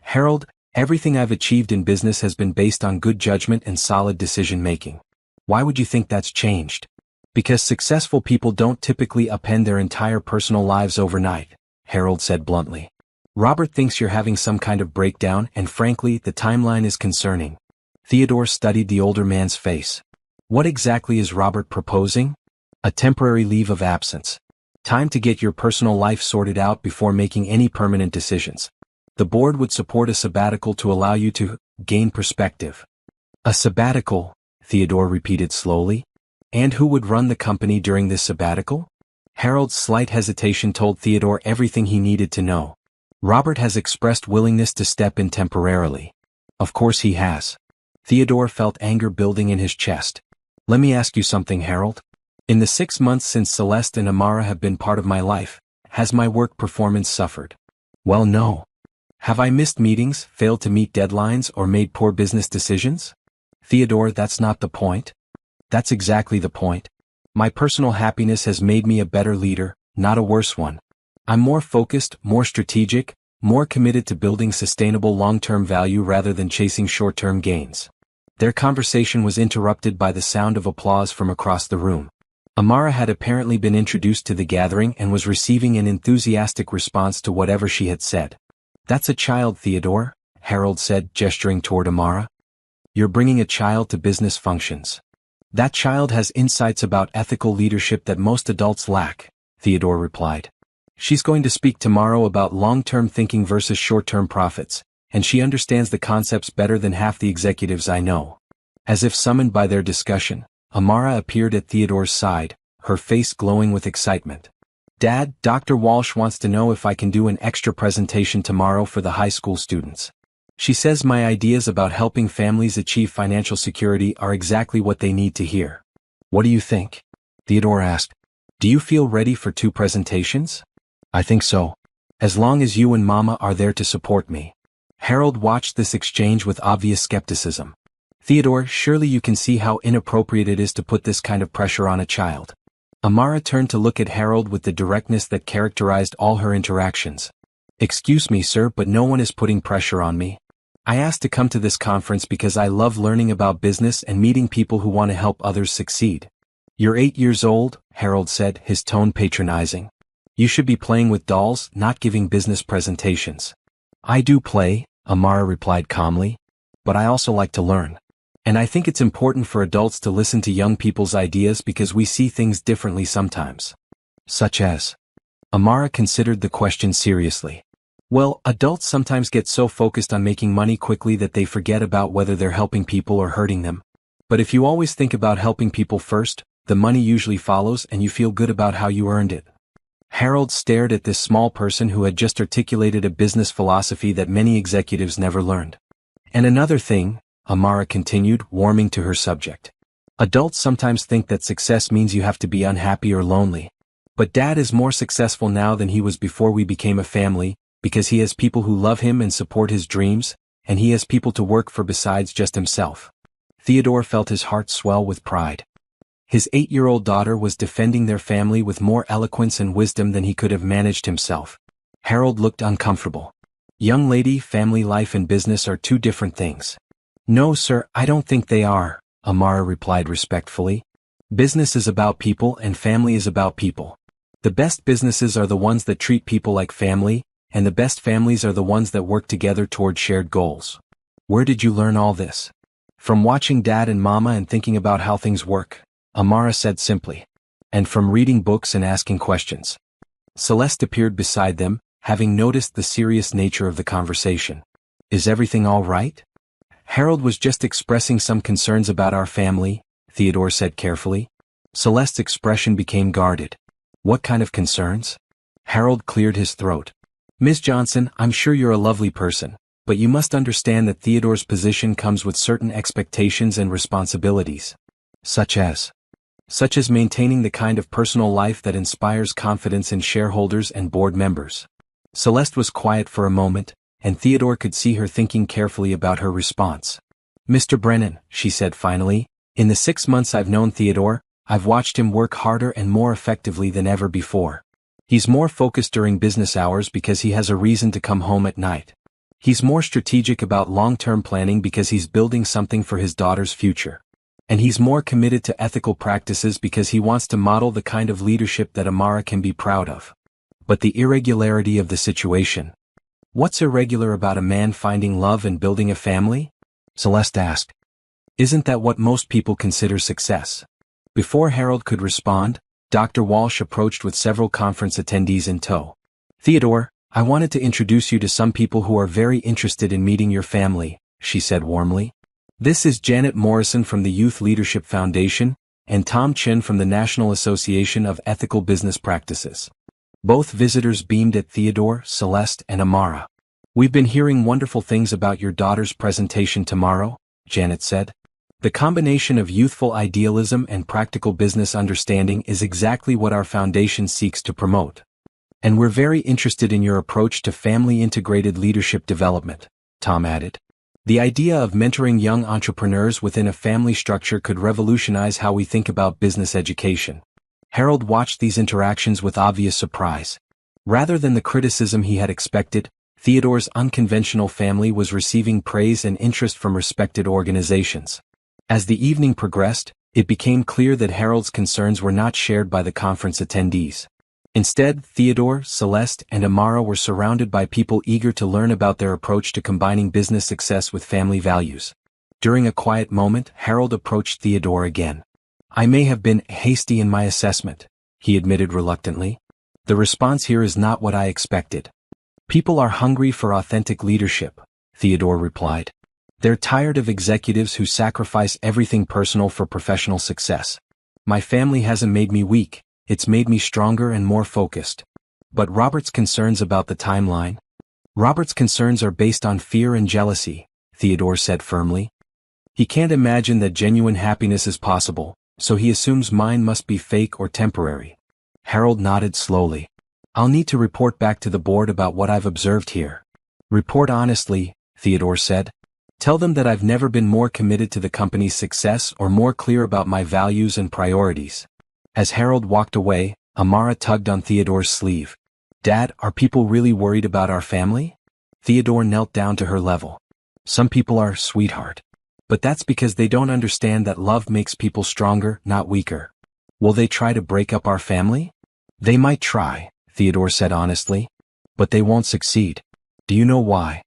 Harold, everything I've achieved in business has been based on good judgment and solid decision-making. Why would you think that's changed? Because successful people don't typically upend their entire personal lives overnight, Harold said bluntly. Robert thinks you're having some kind of breakdown, and frankly, the timeline is concerning. Theodore studied the older man's face. What exactly is Robert proposing? A temporary leave of absence. Time to get your personal life sorted out before making any permanent decisions. The board would support a sabbatical to allow you to gain perspective. A sabbatical, Theodore repeated slowly. And who would run the company during this sabbatical? Harold's slight hesitation told Theodore everything he needed to know. Robert has expressed willingness to step in temporarily. Of course he has. Theodore felt anger building in his chest. Let me ask you something, Harold. In the 6 months since Celeste and Amara have been part of my life, has my work performance suffered? Well, no. Have I missed meetings, failed to meet deadlines, or made poor business decisions? Theodore, that's not the point. That's exactly the point. My personal happiness has made me a better leader, not a worse one. I'm more focused, more strategic, more committed to building sustainable long-term value rather than chasing short-term gains. Their conversation was interrupted by the sound of applause from across the room. Amara had apparently been introduced to the gathering and was receiving an enthusiastic response to whatever she had said. That's a child, Theodore, Harold said, gesturing toward Amara. You're bringing a child to business functions. That child has insights about ethical leadership that most adults lack, Theodore replied. She's going to speak tomorrow about long-term thinking versus short-term profits, and she understands the concepts better than half the executives I know. As if summoned by their discussion, Amara appeared at Theodore's side, her face glowing with excitement. Dad, Dr. Walsh wants to know if I can do an extra presentation tomorrow for the high school students. She says my ideas about helping families achieve financial security are exactly what they need to hear. What do you think? Theodore asked. Do you feel ready for 2 presentations? I think so. As long as you and Mama are there to support me. Harold watched this exchange with obvious skepticism. Theodore, surely you can see how inappropriate it is to put this kind of pressure on a child. Amara turned to look at Harold with the directness that characterized all her interactions. Excuse me, sir, but no one is putting pressure on me. I asked to come to this conference because I love learning about business and meeting people who want to help others succeed. You're 8 years old, Harold said, his tone patronizing. You should be playing with dolls, not giving business presentations. I do play, Amara replied calmly. But I also like to learn. And I think it's important for adults to listen to young people's ideas because we see things differently sometimes. Such as? Amara considered the question seriously. Well, adults sometimes get so focused on making money quickly that they forget about whether they're helping people or hurting them. But if you always think about helping people first, the money usually follows and you feel good about how you earned it. Harold stared at this small person who had just articulated a business philosophy that many executives never learned. And another thing, Amara continued, warming to her subject. Adults sometimes think that success means you have to be unhappy or lonely. But Dad is more successful now than he was before we became a family, because he has people who love him and support his dreams, and he has people to work for besides just himself. Theodore felt his heart swell with pride. His 8-year-old daughter was defending their family with more eloquence and wisdom than he could have managed himself. Harold looked uncomfortable. Young lady, family life and business are 2 different things. No, sir, I don't think they are, Amara replied respectfully. Business is about people and family is about people. The best businesses are the ones that treat people like family, and the best families are the ones that work together toward shared goals. Where did you learn all this? From watching Dad and Mama and thinking about how things work, Amara said simply. And from reading books and asking questions. Celeste appeared beside them, having noticed the serious nature of the conversation. Is everything all right? Harold was just expressing some concerns about our family, Theodore said carefully. Celeste's expression became guarded. What kind of concerns? Harold cleared his throat. Miss Johnson, I'm sure you're a lovely person, but you must understand that Theodore's position comes with certain expectations and responsibilities. Such as maintaining the kind of personal life that inspires confidence in shareholders and board members. Celeste was quiet for a moment, and Theodore could see her thinking carefully about her response. Mr. Brennan, she said finally, in the 6 months I've known Theodore, I've watched him work harder and more effectively than ever before. He's more focused during business hours because he has a reason to come home at night. He's more strategic about long-term planning because he's building something for his daughter's future. And he's more committed to ethical practices because he wants to model the kind of leadership that Amara can be proud of. But the irregularity of the situation. What's irregular about a man finding love and building a family? Celeste asked. Isn't that what most people consider success? Before Harold could respond, Dr. Walsh approached with several conference attendees in tow. Theodore, I wanted to introduce you to some people who are very interested in meeting your family, she said warmly. This is Janet Morrison from the Youth Leadership Foundation, and Tom Chin from the National Association of Ethical Business Practices. Both visitors beamed at Theodore, Celeste, and Amara. We've been hearing wonderful things about your daughter's presentation tomorrow, Janet said. The combination of youthful idealism and practical business understanding is exactly what our foundation seeks to promote. And we're very interested in your approach to family-integrated leadership development, Tom added. The idea of mentoring young entrepreneurs within a family structure could revolutionize how we think about business education. Harold watched these interactions with obvious surprise. Rather than the criticism he had expected, Theodore's unconventional family was receiving praise and interest from respected organizations. As the evening progressed, it became clear that Harold's concerns were not shared by the conference attendees. Instead, Theodore, Celeste, and Amara were surrounded by people eager to learn about their approach to combining business success with family values. During a quiet moment, Harold approached Theodore again. I may have been hasty in my assessment, he admitted reluctantly. The response here is not what I expected. People are hungry for authentic leadership, Theodore replied. They're tired of executives who sacrifice everything personal for professional success. My family hasn't made me weak. It's made me stronger and more focused. But Robert's concerns about the timeline? Robert's concerns are based on fear and jealousy, Theodore said firmly. He can't imagine that genuine happiness is possible, so he assumes mine must be fake or temporary. Harold nodded slowly. I'll need to report back to the board about what I've observed here. Report honestly, Theodore said. Tell them that I've never been more committed to the company's success or more clear about my values and priorities. As Harold walked away, Amara tugged on Theodore's sleeve. Dad, are people really worried about our family? Theodore knelt down to her level. Some people are, sweetheart. But that's because they don't understand that love makes people stronger, not weaker. Will they try to break up our family? They might try, Theodore said honestly. But they won't succeed. Do you know why?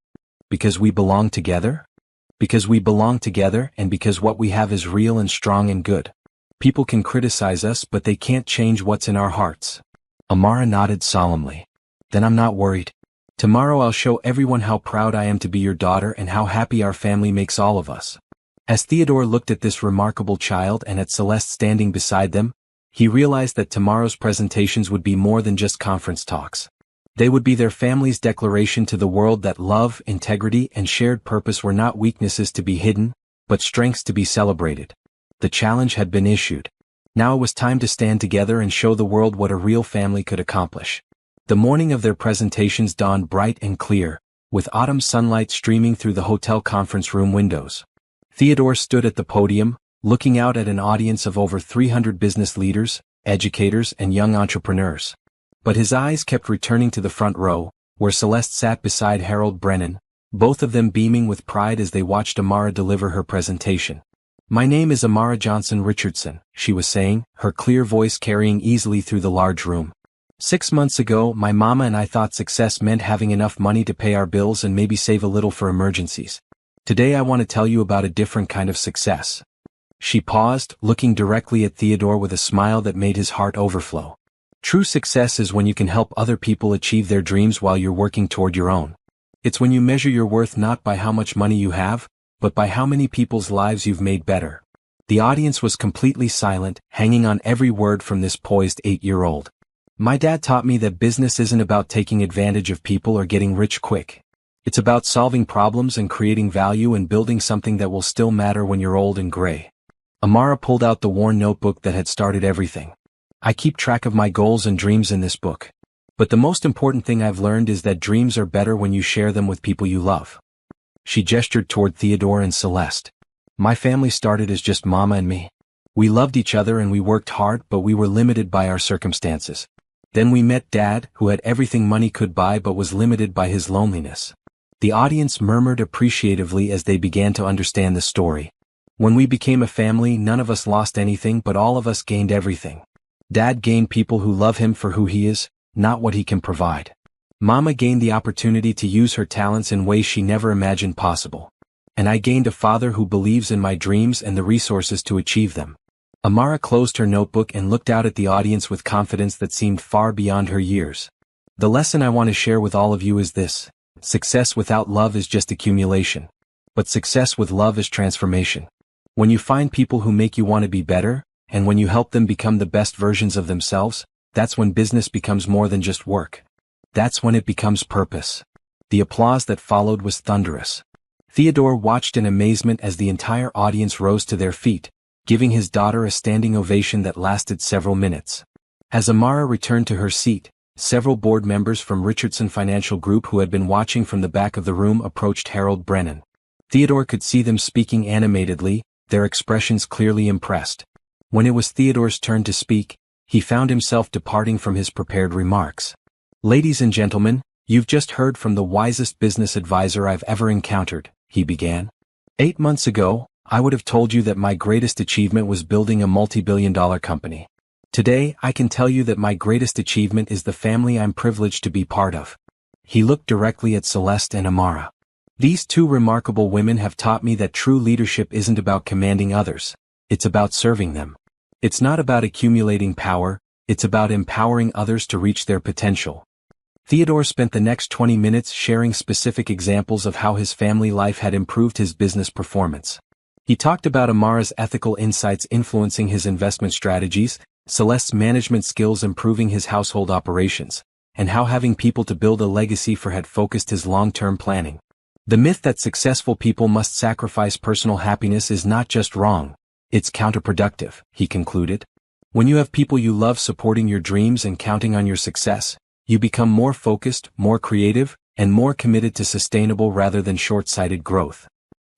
Because we belong together? Because we belong together and because what we have is real and strong and good. People can criticize us but they can't change what's in our hearts. Amara nodded solemnly. Then I'm not worried. Tomorrow I'll show everyone how proud I am to be your daughter and how happy our family makes all of us. As Theodore looked at this remarkable child and at Celeste standing beside them, he realized that tomorrow's presentations would be more than just conference talks. They would be their family's declaration to the world that love, integrity, and shared purpose were not weaknesses to be hidden, but strengths to be celebrated. The challenge had been issued. Now it was time to stand together and show the world what a real family could accomplish. The morning of their presentations dawned bright and clear, with autumn sunlight streaming through the hotel conference room windows. Theodore stood at the podium, looking out at an audience of over 300 business leaders, educators, and young entrepreneurs. But his eyes kept returning to the front row, where Celeste sat beside Harold Brennan, both of them beaming with pride as they watched Amara deliver her presentation. My name is Amara Johnson Richardson, she was saying, her clear voice carrying easily through the large room. 6 months ago, my mama and I thought success meant having enough money to pay our bills and maybe save a little for emergencies. Today I want to tell you about a different kind of success. She paused, looking directly at Theodore with a smile that made his heart overflow. True success is when you can help other people achieve their dreams while you're working toward your own. It's when you measure your worth not by how much money you have, but by how many people's lives you've made better. The audience was completely silent, hanging on every word from this poised 8-year-old. My dad taught me that business isn't about taking advantage of people or getting rich quick. It's about solving problems and creating value and building something that will still matter when you're old and gray. Amara pulled out the worn notebook that had started everything. I keep track of my goals and dreams in this book. But the most important thing I've learned is that dreams are better when you share them with people you love. She gestured toward Theodore and Celeste. My family started as just Mama and me. We loved each other and we worked hard, but we were limited by our circumstances. Then we met Dad, who had everything money could buy but was limited by his loneliness. The audience murmured appreciatively as they began to understand the story. When we became a family, none of us lost anything, but all of us gained everything. Dad gained people who love him for who he is, not what he can provide. Mama gained the opportunity to use her talents in ways she never imagined possible. And I gained a father who believes in my dreams and the resources to achieve them. Amara closed her notebook and looked out at the audience with confidence that seemed far beyond her years. The lesson I want to share with all of you is this: success without love is just accumulation. But success with love is transformation. When you find people who make you want to be better, and when you help them become the best versions of themselves, that's when business becomes more than just work. That's when it becomes purpose. The applause that followed was thunderous. Theodore watched in amazement as the entire audience rose to their feet, giving his daughter a standing ovation that lasted several minutes. As Amara returned to her seat, several board members from Richardson Financial Group who had been watching from the back of the room approached Harold Brennan. Theodore could see them speaking animatedly, their expressions clearly impressed. When it was Theodore's turn to speak, he found himself departing from his prepared remarks. Ladies and gentlemen, you've just heard from the wisest business advisor I've ever encountered, he began. 8 months ago, I would have told you that my greatest achievement was building a multi-billion-dollar company. Today, I can tell you that my greatest achievement is the family I'm privileged to be part of. He looked directly at Celeste and Amara. These two remarkable women have taught me that true leadership isn't about commanding others. It's about serving them. It's not about accumulating power, it's about empowering others to reach their potential. Theodore spent the next 20 minutes sharing specific examples of how his family life had improved his business performance. He talked about Amara's ethical insights influencing his investment strategies, Celeste's management skills improving his household operations, and how having people to build a legacy for had focused his long-term planning. The myth that successful people must sacrifice personal happiness is not just wrong, it's counterproductive, he concluded. When you have people you love supporting your dreams and counting on your success, you become more focused, more creative, and more committed to sustainable rather than short-sighted growth.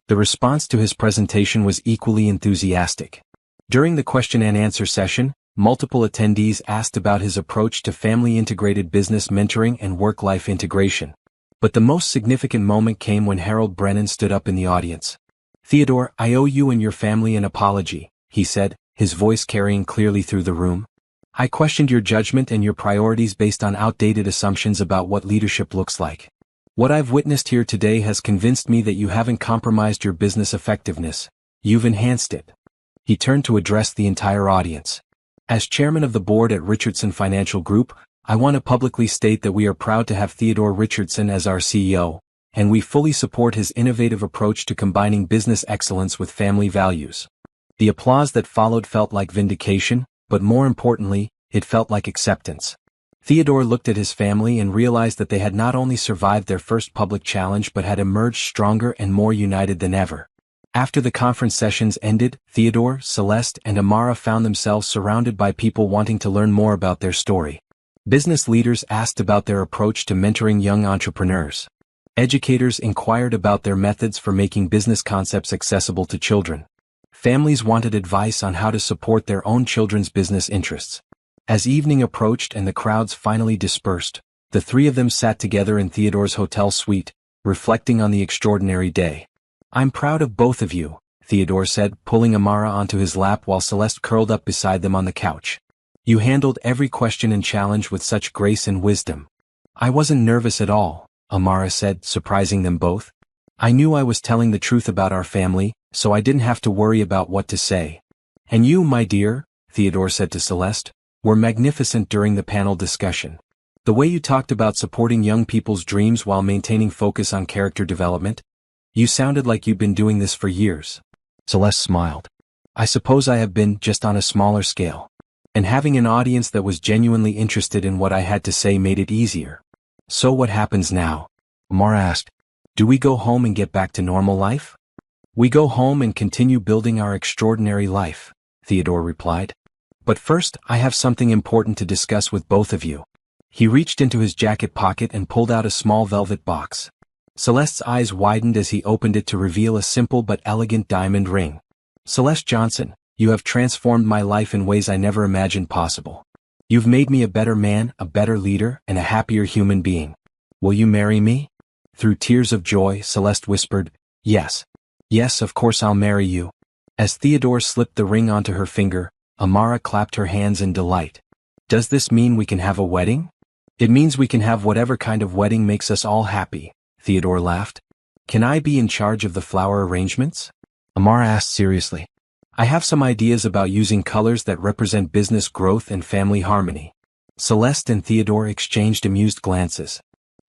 The response to his presentation was equally enthusiastic. During the question and answer session, multiple attendees asked about his approach to family-integrated business mentoring and work-life integration. But the most significant moment came when Harold Brennan stood up in the audience. Theodore, I owe you and your family an apology, he said, his voice carrying clearly through the room. I questioned your judgment and your priorities based on outdated assumptions about what leadership looks like. What I've witnessed here today has convinced me that you haven't compromised your business effectiveness, you've enhanced it. He turned to address the entire audience. As chairman of the board at Richardson Financial Group, I want to publicly state that we are proud to have Theodore Richardson as our CEO, and we fully support his innovative approach to combining business excellence with family values. The applause that followed felt like vindication, but more importantly, it felt like acceptance. Theodore looked at his family and realized that they had not only survived their first public challenge but had emerged stronger and more united than ever. After the conference sessions ended, Theodore, Celeste, and Amara found themselves surrounded by people wanting to learn more about their story. Business leaders asked about their approach to mentoring young entrepreneurs. Educators inquired about their methods for making business concepts accessible to children. Families wanted advice on how to support their own children's business interests. As evening approached and the crowds finally dispersed, the three of them sat together in Theodore's hotel suite, reflecting on the extraordinary day. I'm proud of both of you, Theodore said, pulling Amara onto his lap while Celeste curled up beside them on the couch. You handled every question and challenge with such grace and wisdom. I wasn't nervous at all, Amara said, surprising them both. I knew I was telling the truth about our family, so I didn't have to worry about what to say. And you, my dear, Theodore said to Celeste, were magnificent during the panel discussion. The way you talked about supporting young people's dreams while maintaining focus on character development, you sounded like you'd been doing this for years. Celeste smiled. I suppose I have been, just on a smaller scale. And having an audience that was genuinely interested in what I had to say made it easier. So what happens now? Amara asked. Do we go home and get back to normal life? We go home and continue building our extraordinary life, Theodore replied. But first, I have something important to discuss with both of you. He reached into his jacket pocket and pulled out a small velvet box. Celeste's eyes widened as he opened it to reveal a simple but elegant diamond ring. Celeste Johnson, you have transformed my life in ways I never imagined possible. You've made me a better man, a better leader, and a happier human being. Will you marry me? Through tears of joy, Celeste whispered, Yes. Yes, of course I'll marry you. As Theodore slipped the ring onto her finger, Amara clapped her hands in delight. Does this mean we can have a wedding? It means we can have whatever kind of wedding makes us all happy, Theodore laughed. Can I be in charge of the flower arrangements? Amara asked seriously. I have some ideas about using colors that represent business growth and family harmony. Celeste and Theodore exchanged amused glances.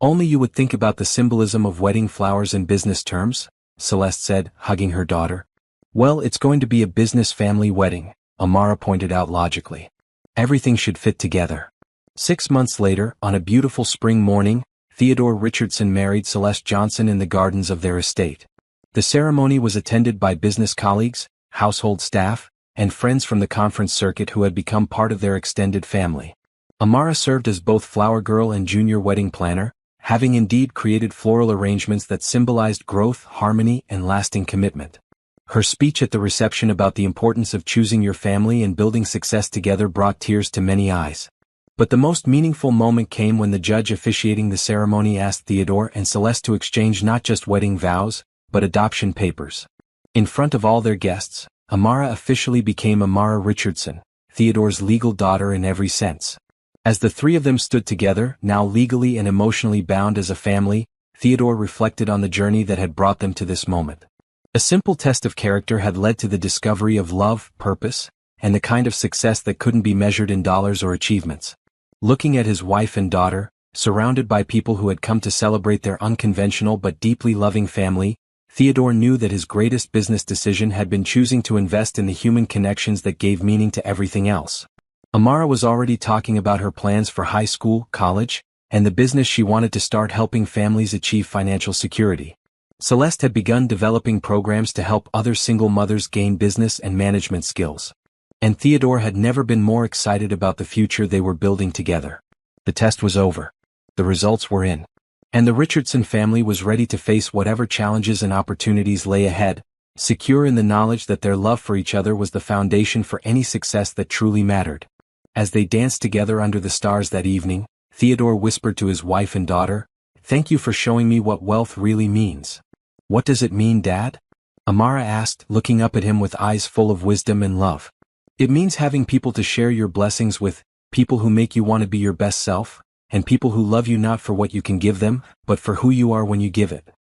Only you would think about the symbolism of wedding flowers in business terms, Celeste said, hugging her daughter. Well, it's going to be a business family wedding, Amara pointed out logically. Everything should fit together. 6 months later, on a beautiful spring morning, Theodore Richardson married Celeste Johnson in the gardens of their estate. The ceremony was attended by business colleagues, household staff, and friends from the conference circuit who had become part of their extended family. Amara served as both flower girl and junior wedding planner, having indeed created floral arrangements that symbolized growth, harmony, and lasting commitment. Her speech at the reception about the importance of choosing your family and building success together brought tears to many eyes. But the most meaningful moment came when the judge officiating the ceremony asked Theodore and Celeste to exchange not just wedding vows, but adoption papers. In front of all their guests, Amara officially became Amara Richardson, Theodore's legal daughter in every sense. As the three of them stood together, now legally and emotionally bound as a family, Theodore reflected on the journey that had brought them to this moment. A simple test of character had led to the discovery of love, purpose, and the kind of success that couldn't be measured in dollars or achievements. Looking at his wife and daughter, surrounded by people who had come to celebrate their unconventional but deeply loving family, Theodore knew that his greatest business decision had been choosing to invest in the human connections that gave meaning to everything else. Amara was already talking about her plans for high school, college, and the business she wanted to start helping families achieve financial security. Celeste had begun developing programs to help other single mothers gain business and management skills. And Theodore had never been more excited about the future they were building together. The test was over. The results were in. And the Richardson family was ready to face whatever challenges and opportunities lay ahead, secure in the knowledge that their love for each other was the foundation for any success that truly mattered. As they danced together under the stars that evening, Theodore whispered to his wife and daughter, "Thank you for showing me what wealth really means." "What does it mean, Dad?" Amara asked, looking up at him with eyes full of wisdom and love. "It means having people to share your blessings with, people who make you want to be your best self, and people who love you not for what you can give them, but for who you are when you give it."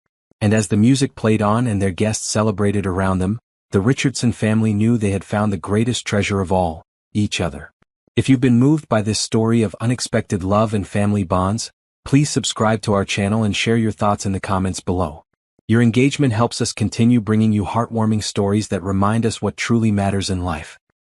And as the music played on and their guests celebrated around them, the Richardson family knew they had found the greatest treasure of all, each other. If you've been moved by this story of unexpected love and family bonds, please subscribe to our channel and share your thoughts in the comments below. Your engagement helps us continue bringing you heartwarming stories that remind us what truly matters in life.